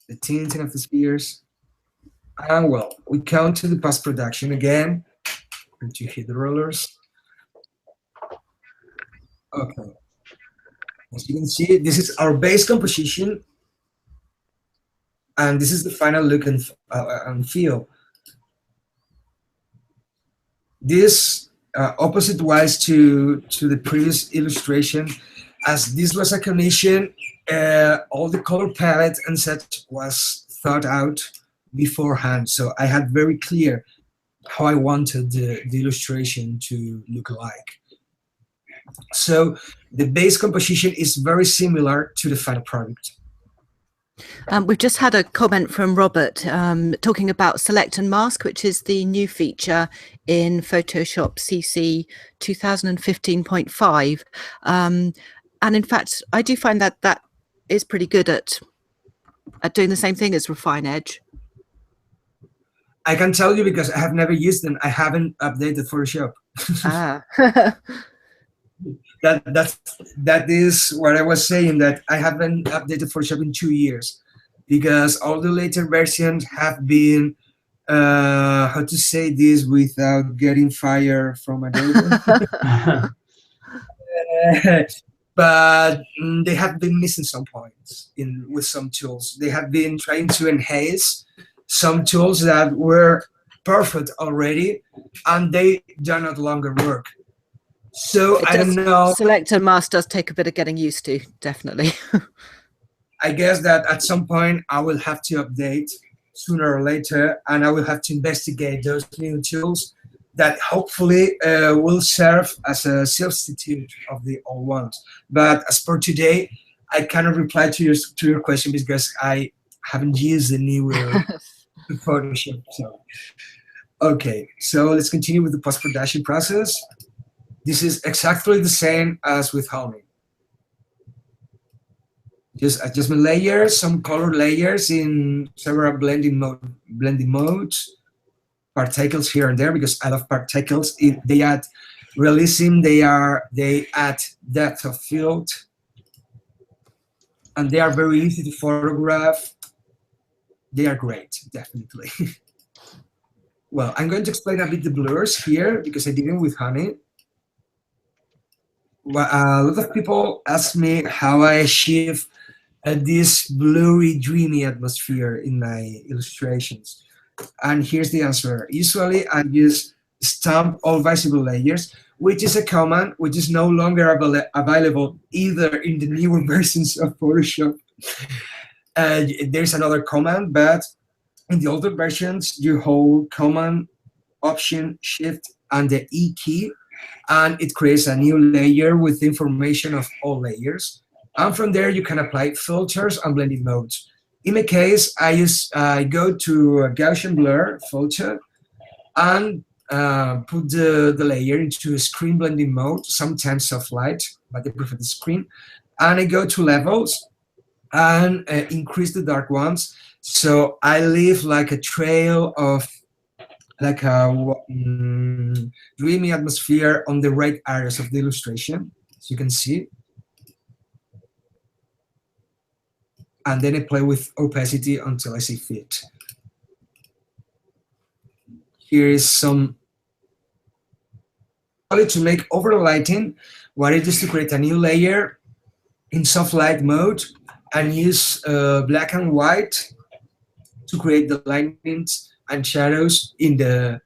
The tinting of the spheres. And well, we come to the post-production again. And you hit the rollers. Okay. As you can see, this is our base composition, and this is the final look and feel. This, opposite-wise to the previous illustration, As this was a commission, all the color palette and such was thought out beforehand. So I had very clear how I wanted the illustration to look like. So the base composition is very similar to the final product. We've just had a comment from Robert talking about Select and Mask, which is the new feature in Photoshop CC 2015.5. And in fact, I do find that that is pretty good at doing the same thing as Refine Edge. I can tell you because I have never used them. I haven't updated Photoshop. Ah. That is what I was saying, that I haven't updated Photoshop in 2 years because all the later versions have been how to say this without getting fired from Adobe. But they have been missing some points with some tools. They have been trying to enhance some tools that were perfect already, and they do not longer work. So I don't know. Select and Mask does take a bit of getting used to, definitely. I guess that at some point I will have to update sooner or later, and I will have to investigate those new tools that hopefully will serve as a substitute of the old ones. But as per today, I cannot reply to your question because I haven't used the newer Photoshop. So, okay, so let's continue with the post-production process. This is exactly the same as with Honey. Just adjustment layers, some color layers in several blending modes, particles here and there because I love particles. They add realism, they add depth of field, and they are very easy to photograph. They are great, definitely. Well, I'm going to explain a bit the blurs here because I didn't with Honey. Well, a lot of people ask me how I achieve this blurry, dreamy atmosphere in my illustrations. And here's the answer. Usually I use stamp all visible layers, which is a command which is no longer available either in the newer versions of Photoshop. There's another command, but in the older versions, you hold Command, Option, Shift, and the E key, and it creates a new layer with information of all layers. And from there, you can apply filters and blending modes. In my case, I go to a Gaussian blur filter and put the layer into a screen blending mode, sometimes soft light, but I prefer the screen. And I go to levels and increase the dark ones. So I leave like a trail of like a dreamy atmosphere on the right areas of the illustration, as you can see. And then I play with opacity until I see fit. Here is some to make overlighting. What I do is to create a new layer in soft light mode and use black and white to create the lightnings and shadows in the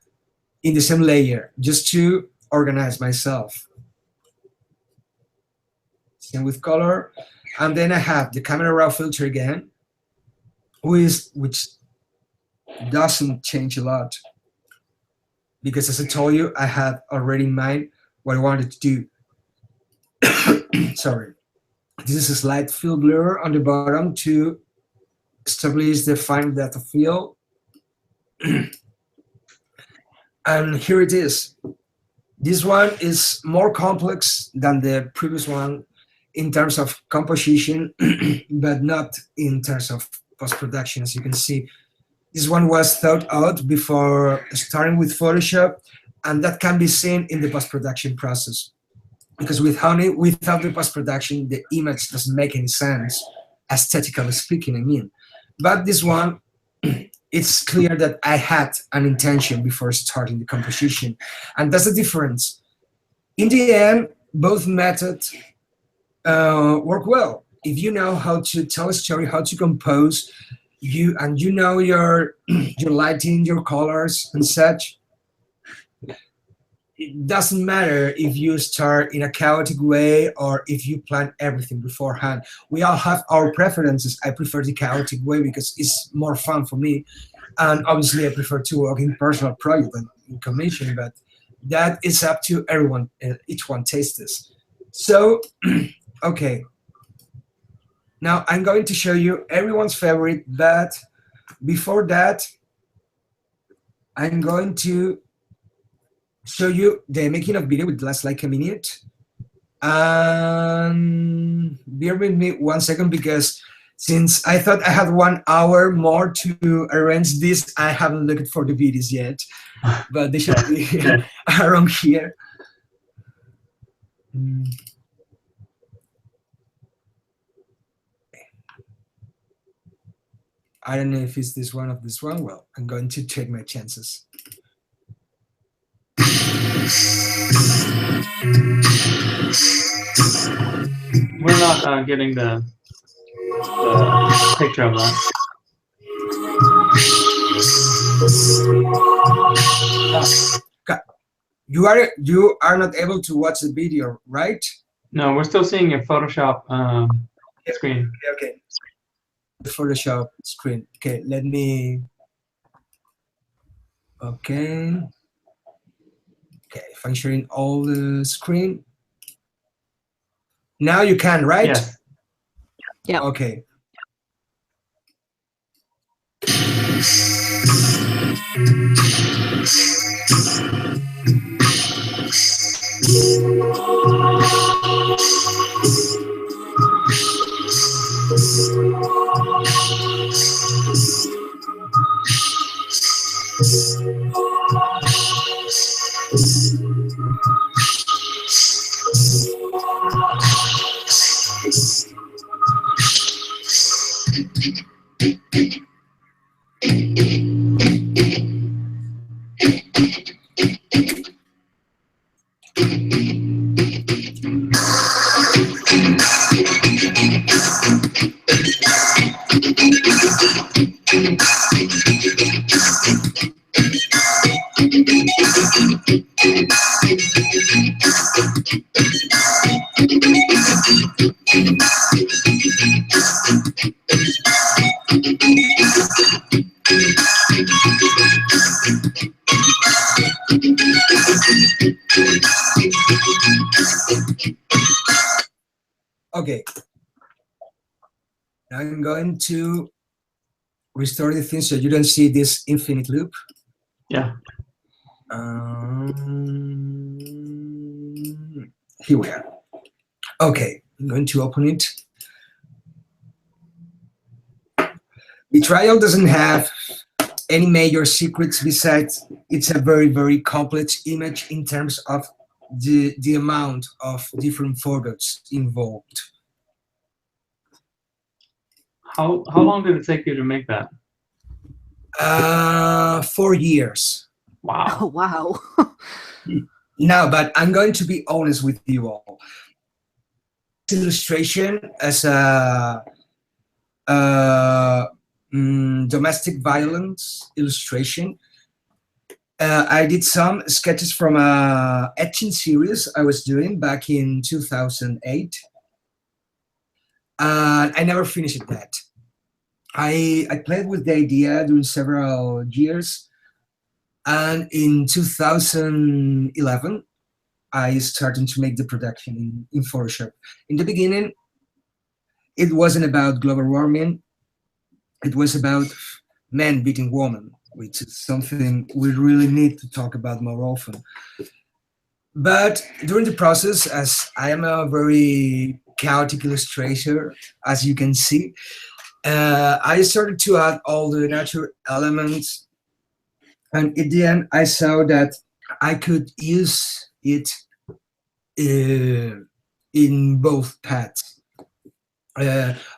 same layer, just to organize myself. Same with color. And then I have the camera raw filter again, which doesn't change a lot. Because as I told you, I had already in mind what I wanted to do. Sorry. This is a slight field blur on the bottom to establish the final depth of field. And here it is. This one is more complex than the previous one in terms of composition, but not in terms of post-production. As you can see, this one was thought out before starting with Photoshop, and that can be seen in the post-production process. Because with Honey, without the post-production, the image doesn't make any sense, aesthetically speaking, I mean. But this one, it's clear that I had an intention before starting the composition. And that's the difference. In the end, both methods work well. If you know how to tell a story, how to compose, you know your lighting, your colors and such, it doesn't matter if you start in a chaotic way or if you plan everything beforehand. We all have our preferences. I prefer the chaotic way because it's more fun for me. And obviously, I prefer to work in personal project than in commission, but that is up to everyone. Each one tastes this. So, okay. Now I'm going to show you everyone's favorite, but before that, I'm going to show you the making of video, which lasts like a minute. And bear with me 1 second, because since I thought I had 1 hour more to arrange this, I haven't looked for the videos yet, but they should be around here. I don't know if it's this one or this one. Well, I'm going to take my chances. We're not getting the picture of that. You are not able to watch the video, right? No, we're still seeing your Photoshop screen. Okay. The Photoshop screen. Okay, let me. Okay. Okay, if I'm sharing all the screen. Now you can, right? Yes. Yeah. Okay. Okay. Now I'm going to restore the thing so you don't see this infinite loop. Yeah. Here we are. Okay, I'm going to open it. The trial doesn't have any major secrets besides it's a very, very complex image in terms of the amount of different photos involved. How long did it take you to make that? 4 years. Wow. Oh, wow. No, but I'm going to be honest with you all. Illustration as a domestic violence illustration. I did some sketches from a etching series I was doing back in 2008. I never finished that. I played with the idea during several years, and in 2011 I started to make the production in Photoshop. In the beginning, it wasn't about global warming. It was about men beating women, which is something we really need to talk about more often. But during the process, as I am a very chaotic illustrator, as you can see, I started to add all the natural elements. And in the end, I saw that I could use it in both paths.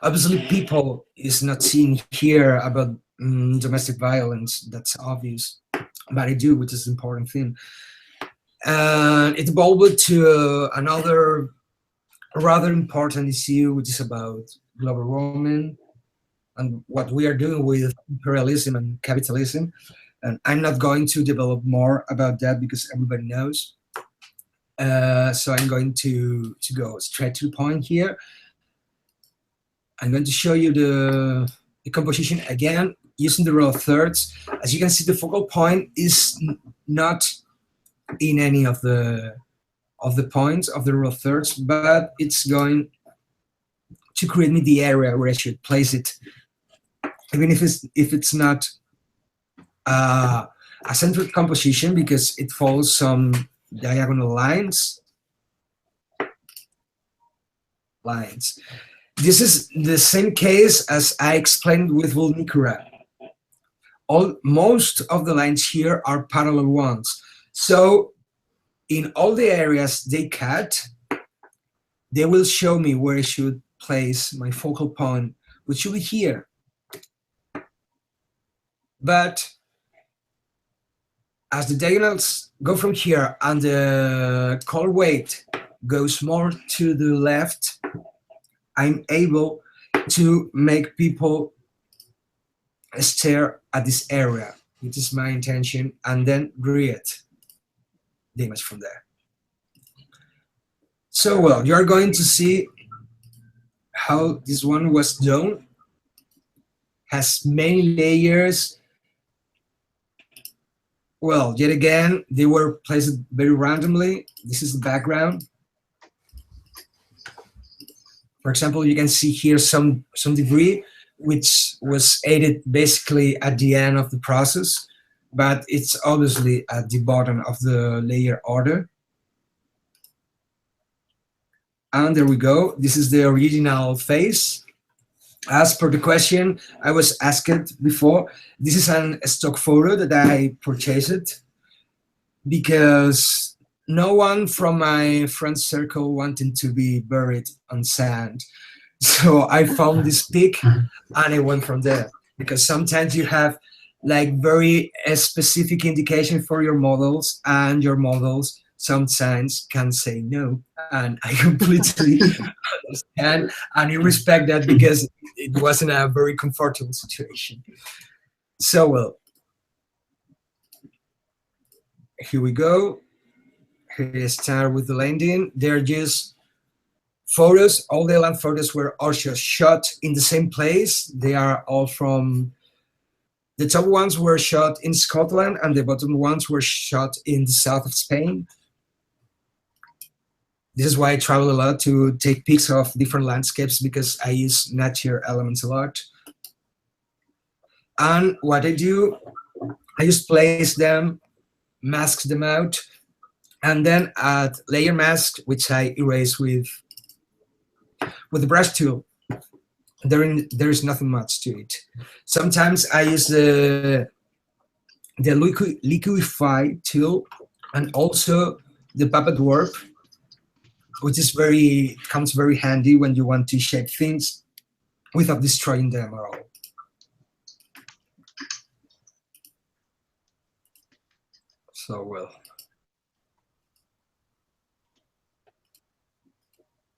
Obviously, people is not seeing here about domestic violence. That's obvious, but I do, which is an important thing. And it evolved to another rather important issue, which is about global warming and what we are doing with imperialism and capitalism. And I'm not going to develop more about that because everybody knows. So I'm going to go straight to the point here. I'm going to show you the composition again using the rule of thirds. As you can see, the focal point is not in any of the points of the rule of thirds, but it's going to create me the area where I should place it, even if it's not a centered composition, because it follows some diagonal lines. This is the same case as I explained with Vulnicura. Most of the lines here are parallel ones. So in all the areas they cut, they will show me where I should place my focal point, which should be here. But as the diagonals go from here and the color weight goes more to the left, I'm able to make people stare at this area, which is my intention, and then create the image from there. So, well, you're going to see how this one was done. Has many layers. Well, yet again, they were placed very randomly. This is the background. For example, you can see here some debris, which was added basically at the end of the process, but it's obviously at the bottom of the layer order. And there we go. This is the original face. As per the question I was asked before, this is a stock photo that I purchased because no one from my friend circle wanted to be buried on sand. So I found this pic and I went from there, because sometimes you have like very specific indication for your models, and your models sometimes can say no, and I completely understand and I respect that, because it wasn't a very comfortable situation. So, well, here we go. Here I start with the landing. They're just photos. All the land photos were also shot in the same place. They are all from, the top ones were shot in Scotland and the bottom ones were shot in the south of Spain. This is why I travel a lot, to take pics of different landscapes, because I use nature elements a lot. And what I do, I just place them, mask them out, and then add layer mask, which I erase with the brush tool. There is nothing much to it. Sometimes I use the liquify tool, and also the puppet warp, which is comes very handy when you want to shape things without destroying them at all. So, well,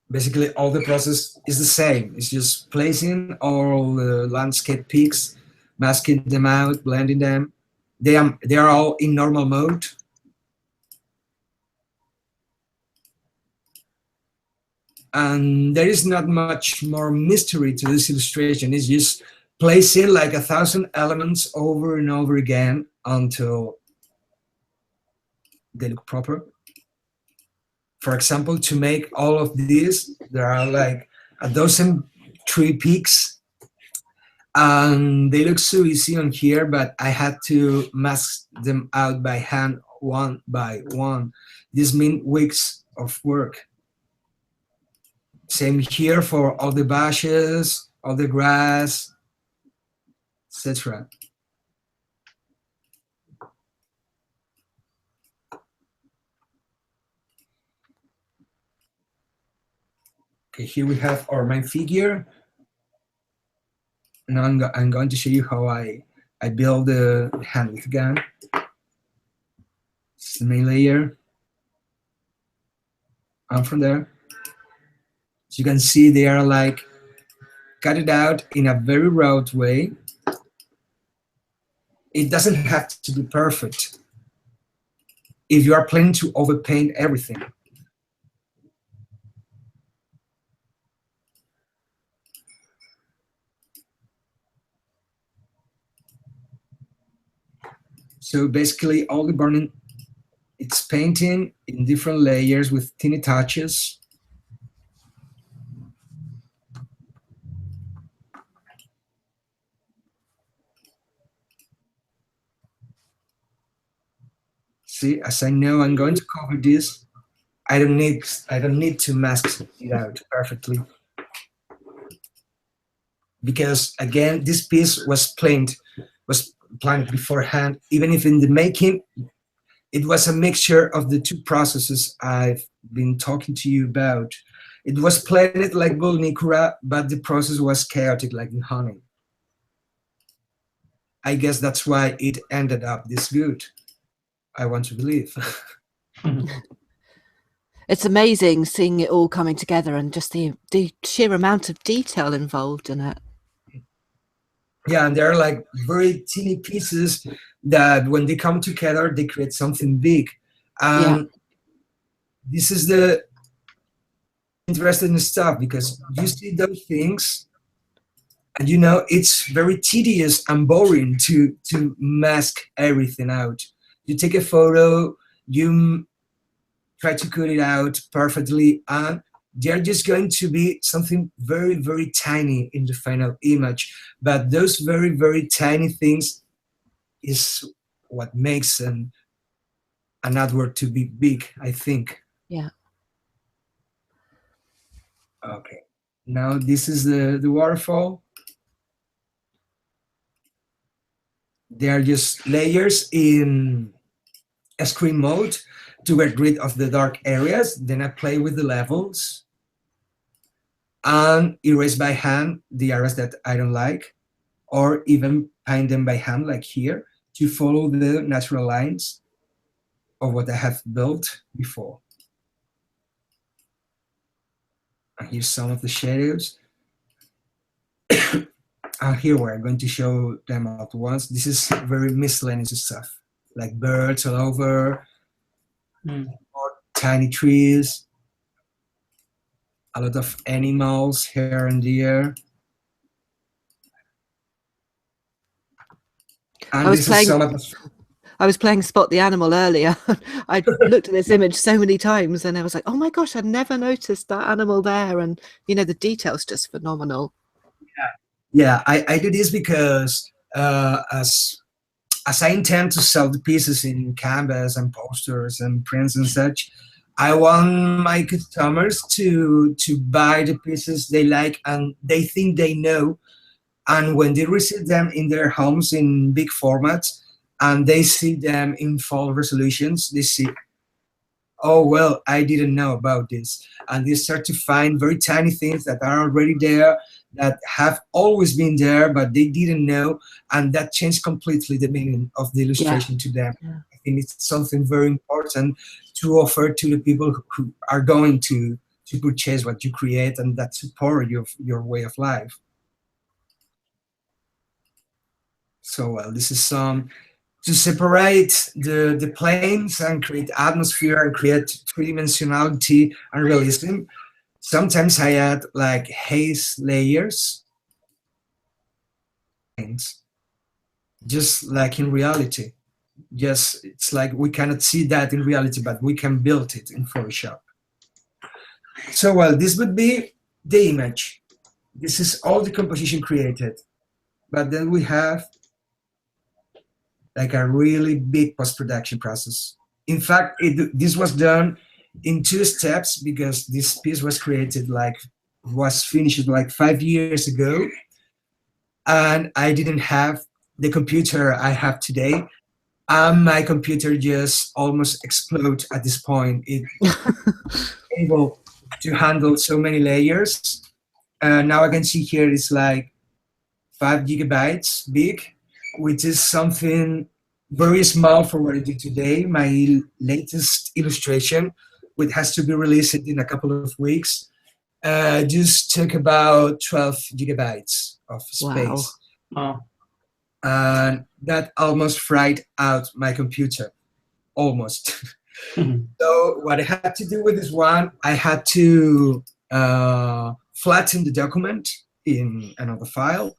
basically all the process is the same. It's just placing all the landscape peaks, masking them out, blending them. They are all in normal mode. And there is not much more mystery to this illustration. It's just placing like 1,000 elements over and over again until they look proper. For example, to make all of these, there are like 12 tree peaks, and they look so easy on here, but I had to mask them out by hand one by one. This means weeks of work. Same here for all the bushes, all the grass, etc. Okay, here we have our main figure. Now I'm going to show you how I build the hand with gun. This is the main layer. And from there, as you can see, they are like cut it out in a very rough way. It doesn't have to be perfect if you are planning to overpaint everything. So basically all the burning, it's painting in different layers with teeny touches. See, as I know I'm going to cover this, I don't need to mask it out perfectly. Because again, this piece was planned beforehand. Even if in the making, it was a mixture of the two processes I've been talking to you about. It was planned like Bull-Nikura, but the process was chaotic like in honey. I guess that's why it ended up this good. I want to believe. It's amazing seeing it all coming together and just the sheer amount of detail involved in it. Yeah, and they're like very teeny pieces that when they come together, they create something big. This is the interesting stuff, because you see those things and you know it's very tedious and boring to mask everything out. You take a photo, you try to cut it out perfectly, and they're just going to be something very, very tiny in the final image. But those very, very tiny things is what makes an artwork to be big, I think. Yeah. Okay. Now this is the waterfall. They are just layers in a screen mode to get rid of the dark areas. Then I play with the levels and erase by hand the areas that I don't like, or even paint them by hand like here to follow the natural lines of what I have built before. And here's some of the shadows. Here we're going to show them at once. This is very miscellaneous stuff, like birds all over, or tiny trees, a lot of animals here and there. And I was playing Spot the Animal earlier. I looked at this image so many times and I was like, oh my gosh, I'd never noticed that animal there. And, you know, the detail's just phenomenal. Yeah, I do this because as I intend to sell the pieces in canvas and posters and prints and such, I want my customers to buy the pieces they like and they think they know. And when they receive them in their homes in big formats and they see them in full resolutions, they see, oh, well, I didn't know about this. And they start to find very tiny things that are already there, that have always been there, but they didn't know. And that changed completely the meaning of the illustration to them. Yeah. I think it's something very important to offer to the people who are going to purchase what you create and that support your way of life. So, well, this is some to separate the planes and create atmosphere and create three-dimensionality and realism. Sometimes I add like haze layers, just like in reality. Just it's like we cannot see that in reality, but we can build it in Photoshop. So, well, this would be the image. This is all the composition created. But then we have like a really big post-production process. In fact, this was done in 2 steps because this piece was finished like 5 years ago, and I didn't have the computer I have today. My computer just almost exploded at this point. It able to handle so many layers. Now I can see here it's like 5 gigabytes big, which is something very small for what I do today. My latest illustration, which has to be released in a couple of weeks, just took about 12 gigabytes of space. Wow. And that almost fried out my computer, almost. So what I had to do with this one, I had to flatten the document in another file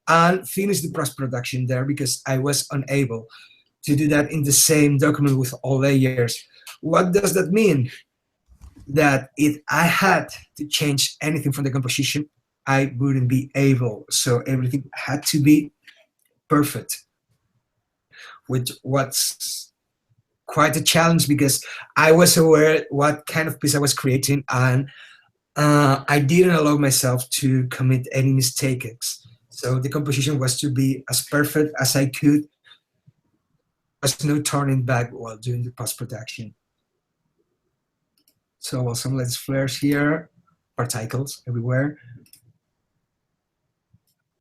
and finish the post-production there because I was unable. to do that in the same document with all layers. What does that mean? That if I had to change anything from the composition, I wouldn't be able. So everything had to be perfect, which was quite a challenge because I was aware what kind of piece I was creating, and I didn't allow myself to commit any mistakes. So the composition was to be as perfect as I could. There was no turning back while doing the post-production. So some lens flares here, particles everywhere.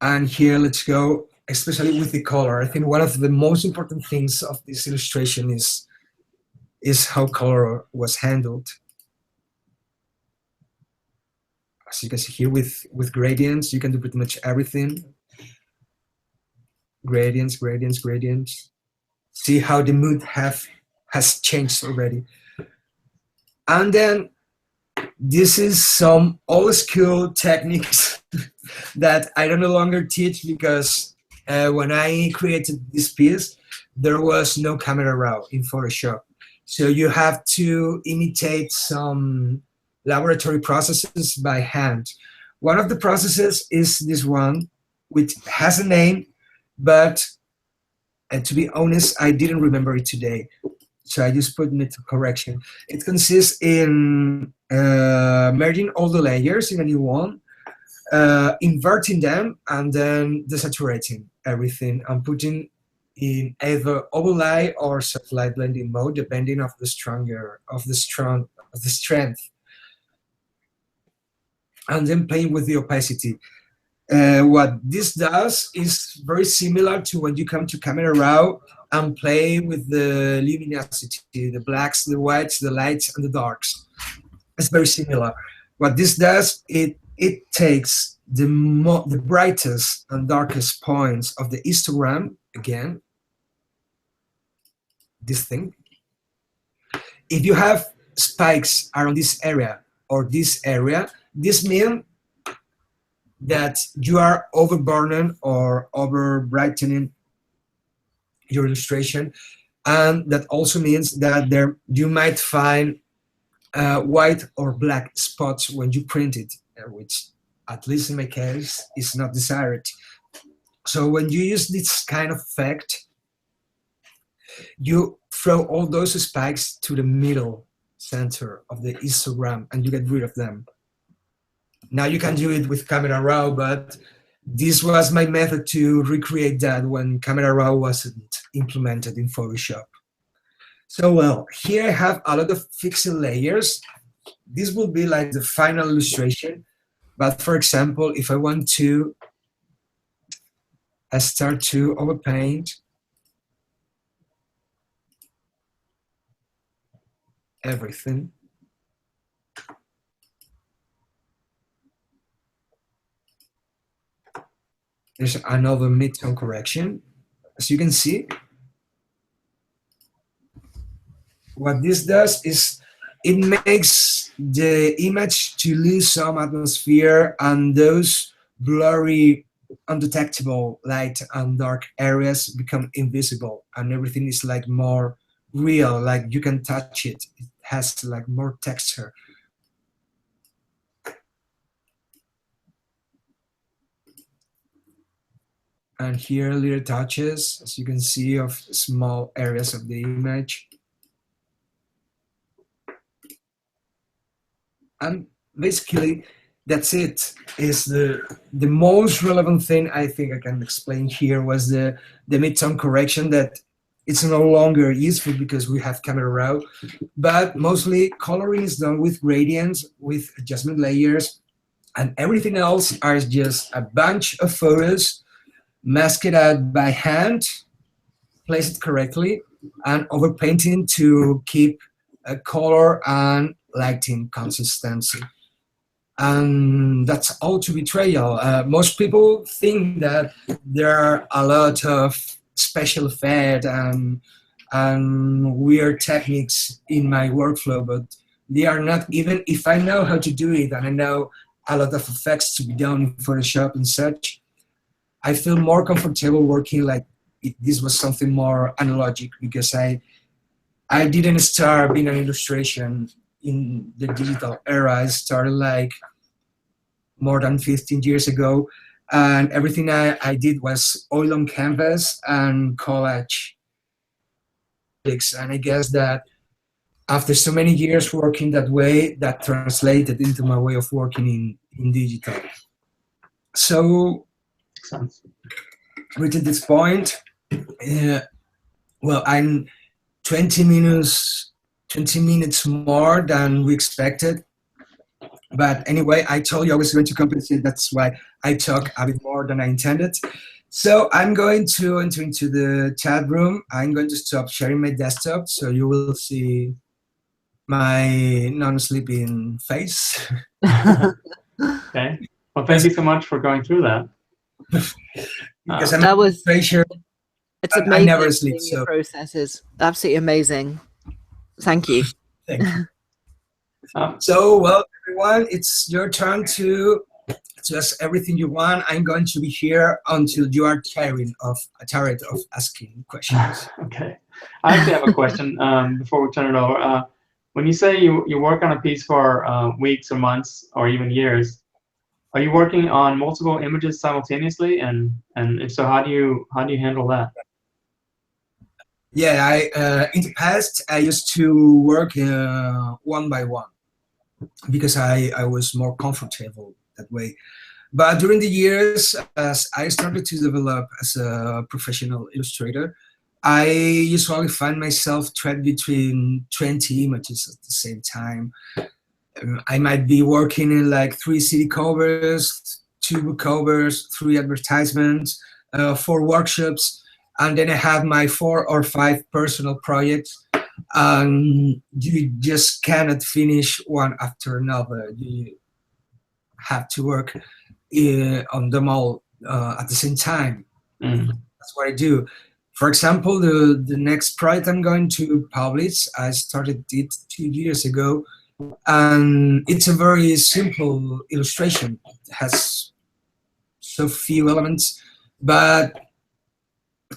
And here, let's go, especially with the color. I think one of the most important things of this illustration is how color was handled. As you can see here with gradients, you can do pretty much everything. Gradients, gradients, gradients. See how the mood has changed already. And then this is some old school techniques that I don't no longer teach because when I created this piece, there was no camera raw in Photoshop. So you have to imitate some laboratory processes by hand. One of the processes is this one, which has a name, but to be honest, I didn't remember it today. So I just put it to correction. It consists in merging all the layers in a new one, inverting them, and then desaturating everything and putting in either overlay or soft light blending mode, depending of the strength. And then playing with the opacity. What this does is very similar to when you come to Camera Raw and play with the luminosity, the blacks, the whites, the lights, and the darks. It's very similar. What this does, it takes the brightest and darkest points of the histogram, again, this thing. If you have spikes around this area or this area, this means that you are overburning or over brightening your illustration, and that also means that you might find white or black spots when you print it, which, at least in my case, is not desired. So when you use this kind of effect, you throw all those spikes to the middle center of the histogram and you get rid of them. Now you can do it with Camera Raw, but this was my method to recreate that when Camera Raw wasn't implemented in Photoshop. So, well, here I have a lot of fixed layers. This will be like the final illustration. But for example, if I want to, I start to overpaint everything. There's another mid-tone correction. As you can see, what this does is it makes the image to lose some atmosphere, and those blurry, undetectable light and dark areas become invisible, and everything is like more real, like you can touch it. It has like more texture. And here little touches, as you can see, of small areas of the image. And basically, that's it. Is the most relevant thing I think I can explain here was the mid-tone correction, that it's no longer useful because we have Camera Raw, but mostly coloring is done with gradients, with adjustment layers, and everything else are just a bunch of photos, mask it out by hand, place it correctly, and overpainting to keep a color and lighting consistency. And that's all to Betrayal. Most people think that there are a lot of special effects and weird techniques in my workflow, but they are not. Even if I know how to do it and I know a lot of effects to be done in Photoshop and such, I feel more comfortable working like this was something more analogic, because I didn't start being an illustration in the digital era. I started like more than 15 years ago, and everything I did was oil on canvas and collage. And I guess that after so many years working that way, that translated into my way of working in digital. So, reaching this point, well, I'm 20 minutes more than we expected. But anyway, I told you I was going to compensate. That's why I talk a bit more than I intended. So I'm going to enter into the chat room. I'm going to stop sharing my desktop, so you will see my non-sleeping face. Okay. Well, thank you so much for going through that. Because I'm it's amazing. I never sleep. So processes absolutely amazing. Thank you. Thank you. So, well, everyone, it's your turn to ask everything you want. I'm going to be here until you are tired of asking questions. Okay. I actually have a question before we turn it over. When you say you work on a piece for weeks or months or even years, are you working on multiple images simultaneously? And if so, how do you handle that? Yeah, in the past I used to work one by one, because I was more comfortable that way. But during the years, as I started to develop as a professional illustrator, I usually find myself trapped between 20 images at the same time. I might be working in like 3 CD covers, 2 book covers, 3 advertisements, 4 workshops, and then I have my 4 or 5 personal projects. And you just cannot finish one after another. You have to work on them all at the same time. That's what I do. For example, the next project I'm going to publish, I started it 2 years ago, and it's a very simple illustration. It has so few elements, but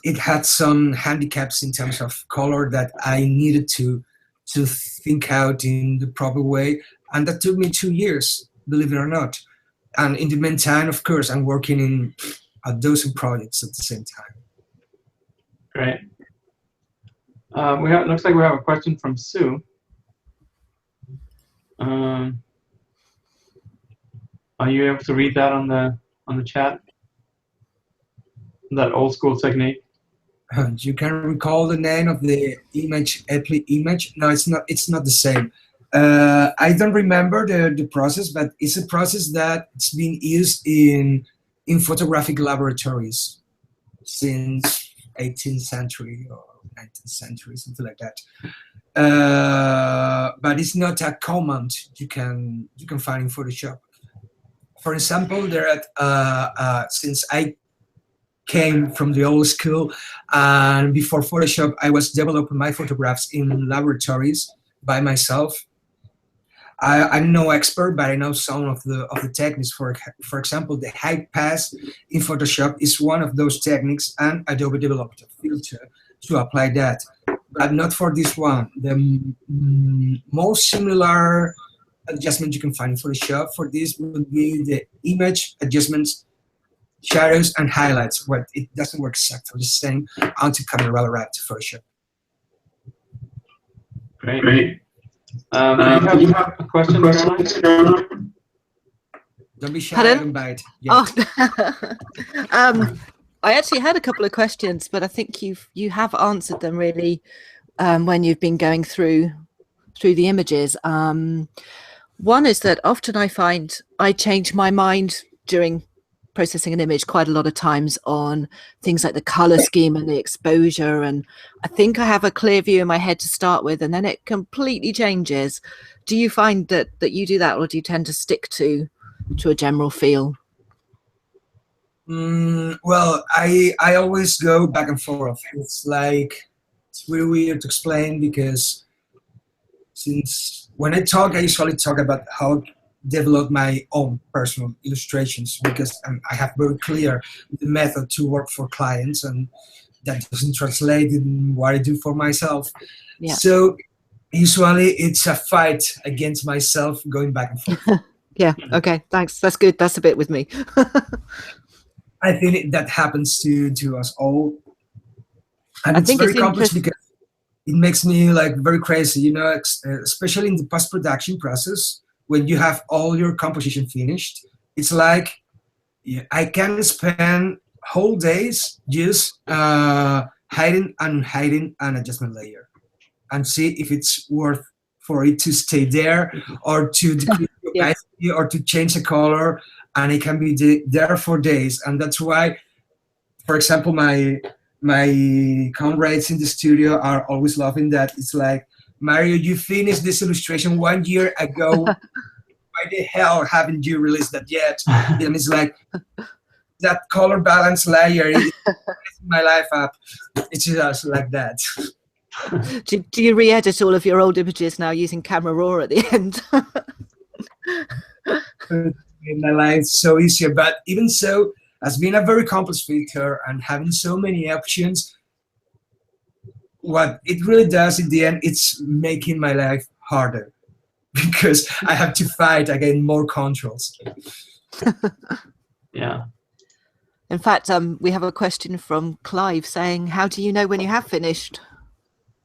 it had some handicaps in terms of color that I needed to think out in the proper way, and that took me 2 years, believe it or not. And in the meantime, of course, I'm working in a dozen projects at the same time. Great. Looks like we have a question from Sue. Are you able to read that on the chat? That old school technique. You can recall the name of the image, image? No, it's not. It's not the same. I don't remember the process, but it's a process that's been used in photographic laboratories since 18th century or 19th century, something like that. But it's not a command you can find in Photoshop. For example, since I came from the old school, and before Photoshop, I was developing my photographs in laboratories by myself. I'm no expert, but I know some of the techniques. For example, the high pass in Photoshop is one of those techniques, and Adobe developed a filter to apply that, but not for this one. The most similar adjustment you can find in Photoshop for this would be the image adjustments, shadows, and highlights. Well, it doesn't work exactly the same until coming right to Photoshop. Great. Do you have a question, Caroline? Don't be shy, don't bite. Yeah. Oh. I actually had a couple of questions, but I think you have answered them really when you've been going through the images. One is that often I find I change my mind during processing an image quite a lot of times on things like the color scheme and the exposure, and I think I have a clear view in my head to start with, and then it completely changes. Do you find that you do that, or do you tend to stick to a general feel? Well, I always go back and forth. It's really weird to explain, because since when I talk, I usually talk about how develop my own personal illustrations, because I have very clear the method to work for clients, and that doesn't translate in what I do for myself. Yeah. So usually it's a fight against myself going back and forth. Yeah. Okay. Thanks. That's good. That's a bit with me. I think that happens to us all. And I it's think very it's complex interesting. because it makes me like very crazy, you know, especially in the post-production process when you have all your composition finished. It's like I can spend whole days just hiding and hiding an adjustment layer and see if it's worth for it to stay there or to decrease the Yeah. opacity or to change the color, and it can be there for days. And that's why, for example, my comrades in the studio are always laughing that it's like, Mario, you finished this illustration 1 year ago. Why the hell haven't you released that yet? And it's like, that color balance layer is messing my life up. It's just like that. Do you re-edit all of your old images now using Camera Raw at the end? In my life so easier, but even so, as being a very complex filter and having so many options, what it really does in the end, it's making my life harder because I have to fight against more controls. Yeah. In fact, we have a question from Clive saying, "How do you know when you have finished?"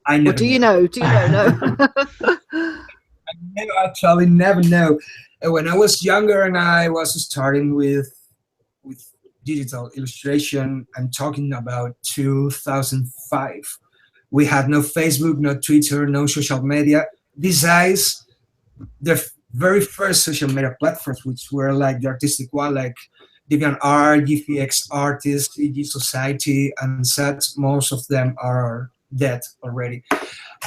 I never Or do you know? Do you know? No. I actually never know. When I was younger and I was starting with digital illustration, I'm talking about 2005. We had no Facebook, no Twitter, no social media. Besides the very first social media platforms, which were like the artistic one, like DeviantArt, GFX Artist, EG Society, and such. Most of them are dead already.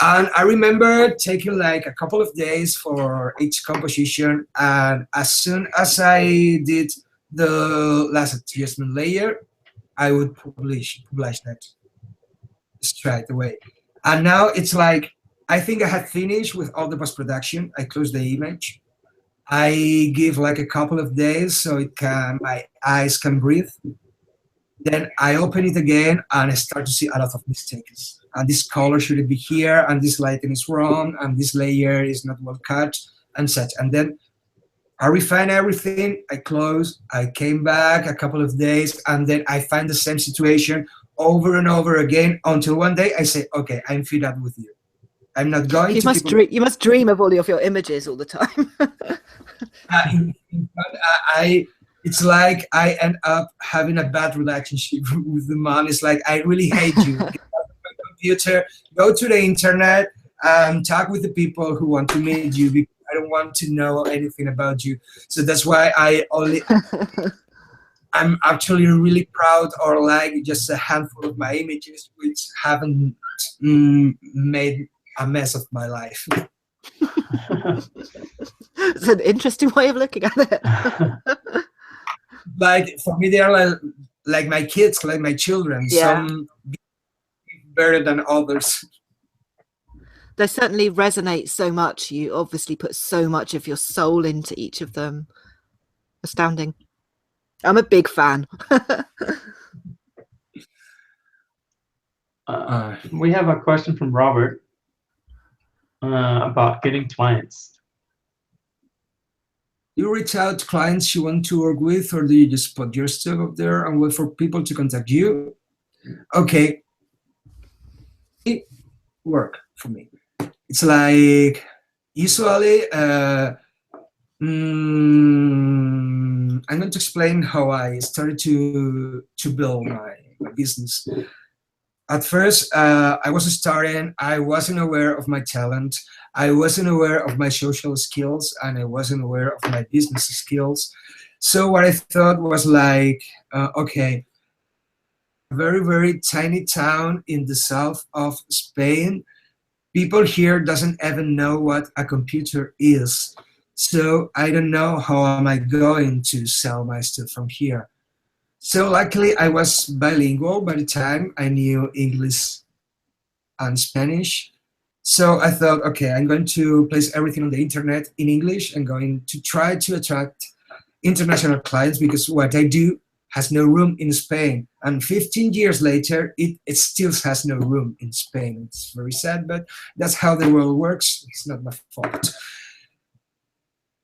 And I remember taking like a couple of days for each composition, and as soon as I did the last adjustment layer, I would publish that straight away. And now it's like, I think I had finished with all the post-production. I closed the image. I give like a couple of days so my eyes can breathe. Then I open it again and I start to see a lot of mistakes. And this color shouldn't be here, and this lighting is wrong, and this layer is not well cut, and such. And then I refine everything, I close, I came back a couple of days, and then I find the same situation over and over again until one day I say, okay, I'm fed up with you. I'm not going You to must dream. You must dream of all of your images all the time. It's like I end up having a bad relationship with the man. It's like, I really hate you. Get out of my computer, go to the internet, talk with the people who want to meet you, because I don't want to know anything about you. So that's why I'm actually really proud, or like just a handful of my images which haven't made a mess of my life. It's an interesting way of looking at it. Like for me, they are like my kids, like my children. Yeah. Some better than others. They certainly resonate so much. You obviously put so much of your soul into each of them. Astounding. I'm a big fan. We have a question from Robert about getting clients. You reach out to clients you want to work with, or do you just put your stuff up there and wait for people to contact you? Okay. It work for me. It's like usually I'm going to explain how I started to build my business. At first, I was starting, I wasn't aware of my talent, I wasn't aware of my social skills, and I wasn't aware of my business skills. So what I thought was like, okay, very, very tiny town in the south of Spain, people here doesn't even know what a computer is. So I don't know how am I going to sell my stuff from here. So luckily I was bilingual by the time. I knew English and Spanish. So I thought, okay, I'm going to place everything on the internet in English. I'm going to try to attract international clients, because what I do has no room in Spain. And 15 years later, it still has no room in Spain. It's very sad, but that's how the world works. It's not my fault.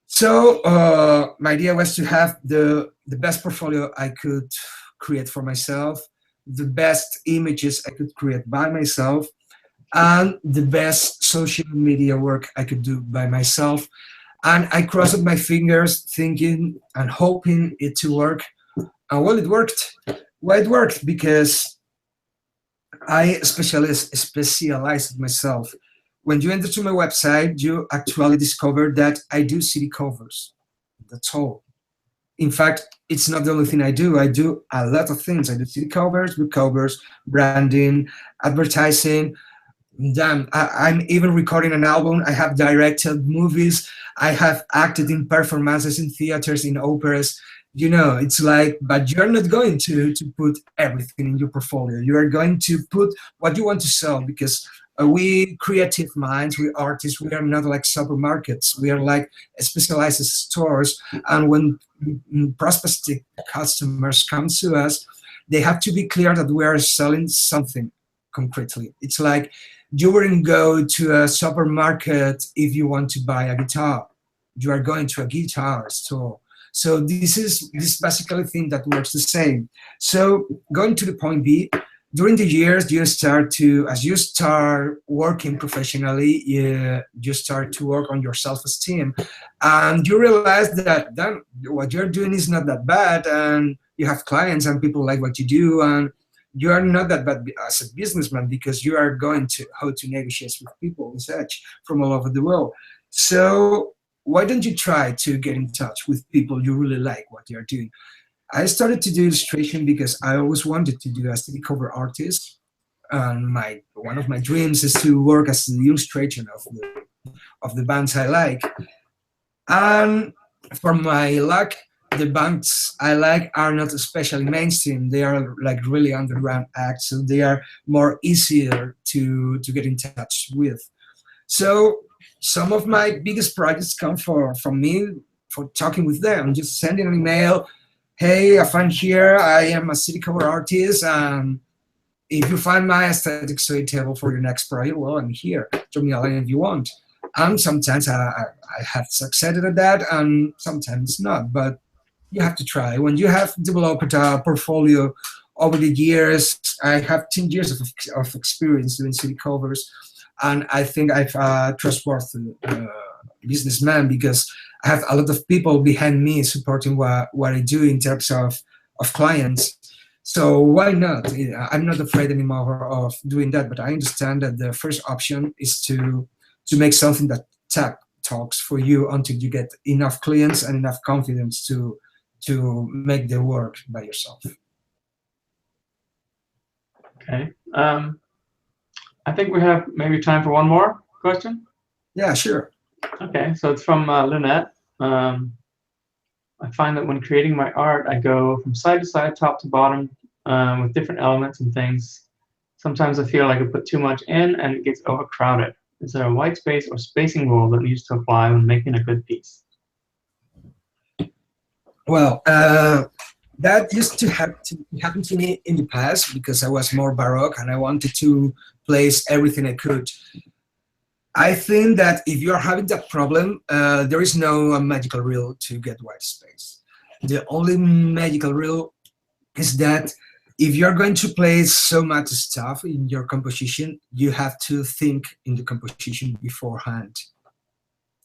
So my idea was to have the best portfolio I could create for myself, the best images I could create by myself, and the best social media work I could do by myself. And I crossed my fingers thinking and hoping it to work. And well, it worked. Well, it worked because I specialized myself. When you enter to my website, you actually discover that I do city covers. That's all. In fact, it's not the only thing I do. I do a lot of things. I do city covers, book covers, branding, advertising. Damn, I'm even recording an album. I have directed movies. I have acted in performances in theaters, in operas. You know, it's like, but you're not going to put everything in your portfolio. You are going to put what you want to sell, because we creative minds, we artists, we are not like supermarkets. We are like specialized stores. And when prospective customers come to us, they have to be clear that we are selling something concretely. It's like you wouldn't go to a supermarket if you want to buy a guitar. You are going to a guitar store. So this basically thing that works the same. So going to the point B, during the years, as you start working professionally, you start to work on your self-esteem, and you realize that what you're doing is not that bad, and you have clients and people like what you do, and you are not that bad as a businessman because you are going to how to negotiate with people and such from all over the world. So why don't you try to get in touch with people you really like what they are doing? I started to do illustration because I always wanted to do as city cover artist. And one of my dreams is to work as the illustration of the bands I like. And for my luck, the bands I like are not especially mainstream. They are like really underground acts, so they are more easier to get in touch with. So some of my biggest projects come from me for talking with them, just sending an email. Hey, I find here, I am a city cover artist, and if you find my aesthetic study table for your next project, well, I'm here. Drop me a line if you want. And sometimes I have succeeded at that, and sometimes not, but you have to try. When you have developed a portfolio over the years, I have 10 years of experience doing city covers, and I think I've a trustworthy businessman because I have a lot of people behind me supporting what I do in terms of clients. So why not? I'm not afraid anymore of doing that, but I understand that the first option is to make something that talks for you until you get enough clients and enough confidence to make the work by yourself. Okay. I think we have maybe time for one more question. Yeah, sure. Okay, so it's from Lynette. I find that when creating my art, I go from side to side, top to bottom, with different elements and things. Sometimes I feel like I put too much in and it gets overcrowded. Is there a white space or spacing rule that needs to apply when making a good piece? Well, that used to happen to me in the past because I was more baroque and I wanted to place everything I could. I think that if you're having that problem, there is no magical rule to get white space. The only magical rule is that if you're going to place so much stuff in your composition, you have to think in the composition beforehand.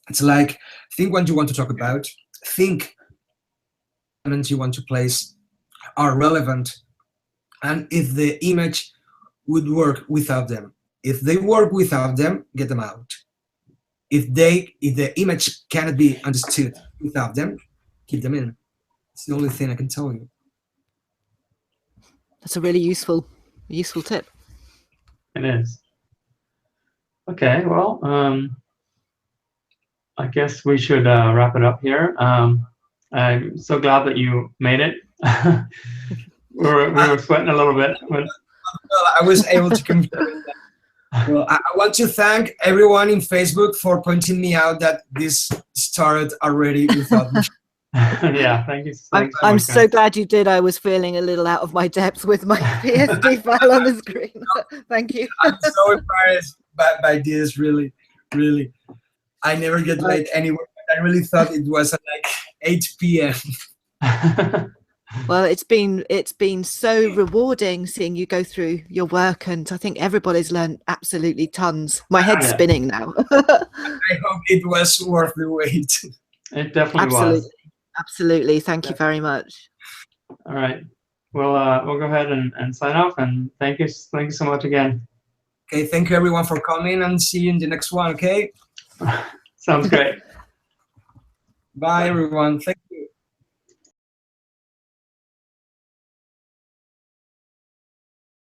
It's like, think what you want to talk about, think elements you want to place are relevant, and if the image would work without them. If they work without them, get them out. If the image cannot be understood without them, keep them in. It's the only thing I can tell you. That's a really useful tip. It is. Okay, well, I guess we should wrap it up here. I'm so glad that you made it. we were sweating a little bit. But... Well, I was able to compare that. Well, I want to thank everyone in Facebook for pointing me out that this started already without me. Yeah, thank you. Thanks so I'm much, so guys. glad you did. I was feeling a little out of my depth with my PSD file on the screen. Thank you. I'm so embarrassed by this, really, really. I never get late anywhere. I really thought it was at like 8 p.m. Well, it's been so rewarding seeing you go through your work, and I think everybody's learned absolutely tons. My head's spinning now. I hope it was worth the wait. It definitely was. Absolutely. Thank you very much. All right. We'll go ahead and sign off, and thank you so much again. Okay, thank you everyone for coming, and see you in the next one, okay? Sounds great. Bye everyone. Thank you.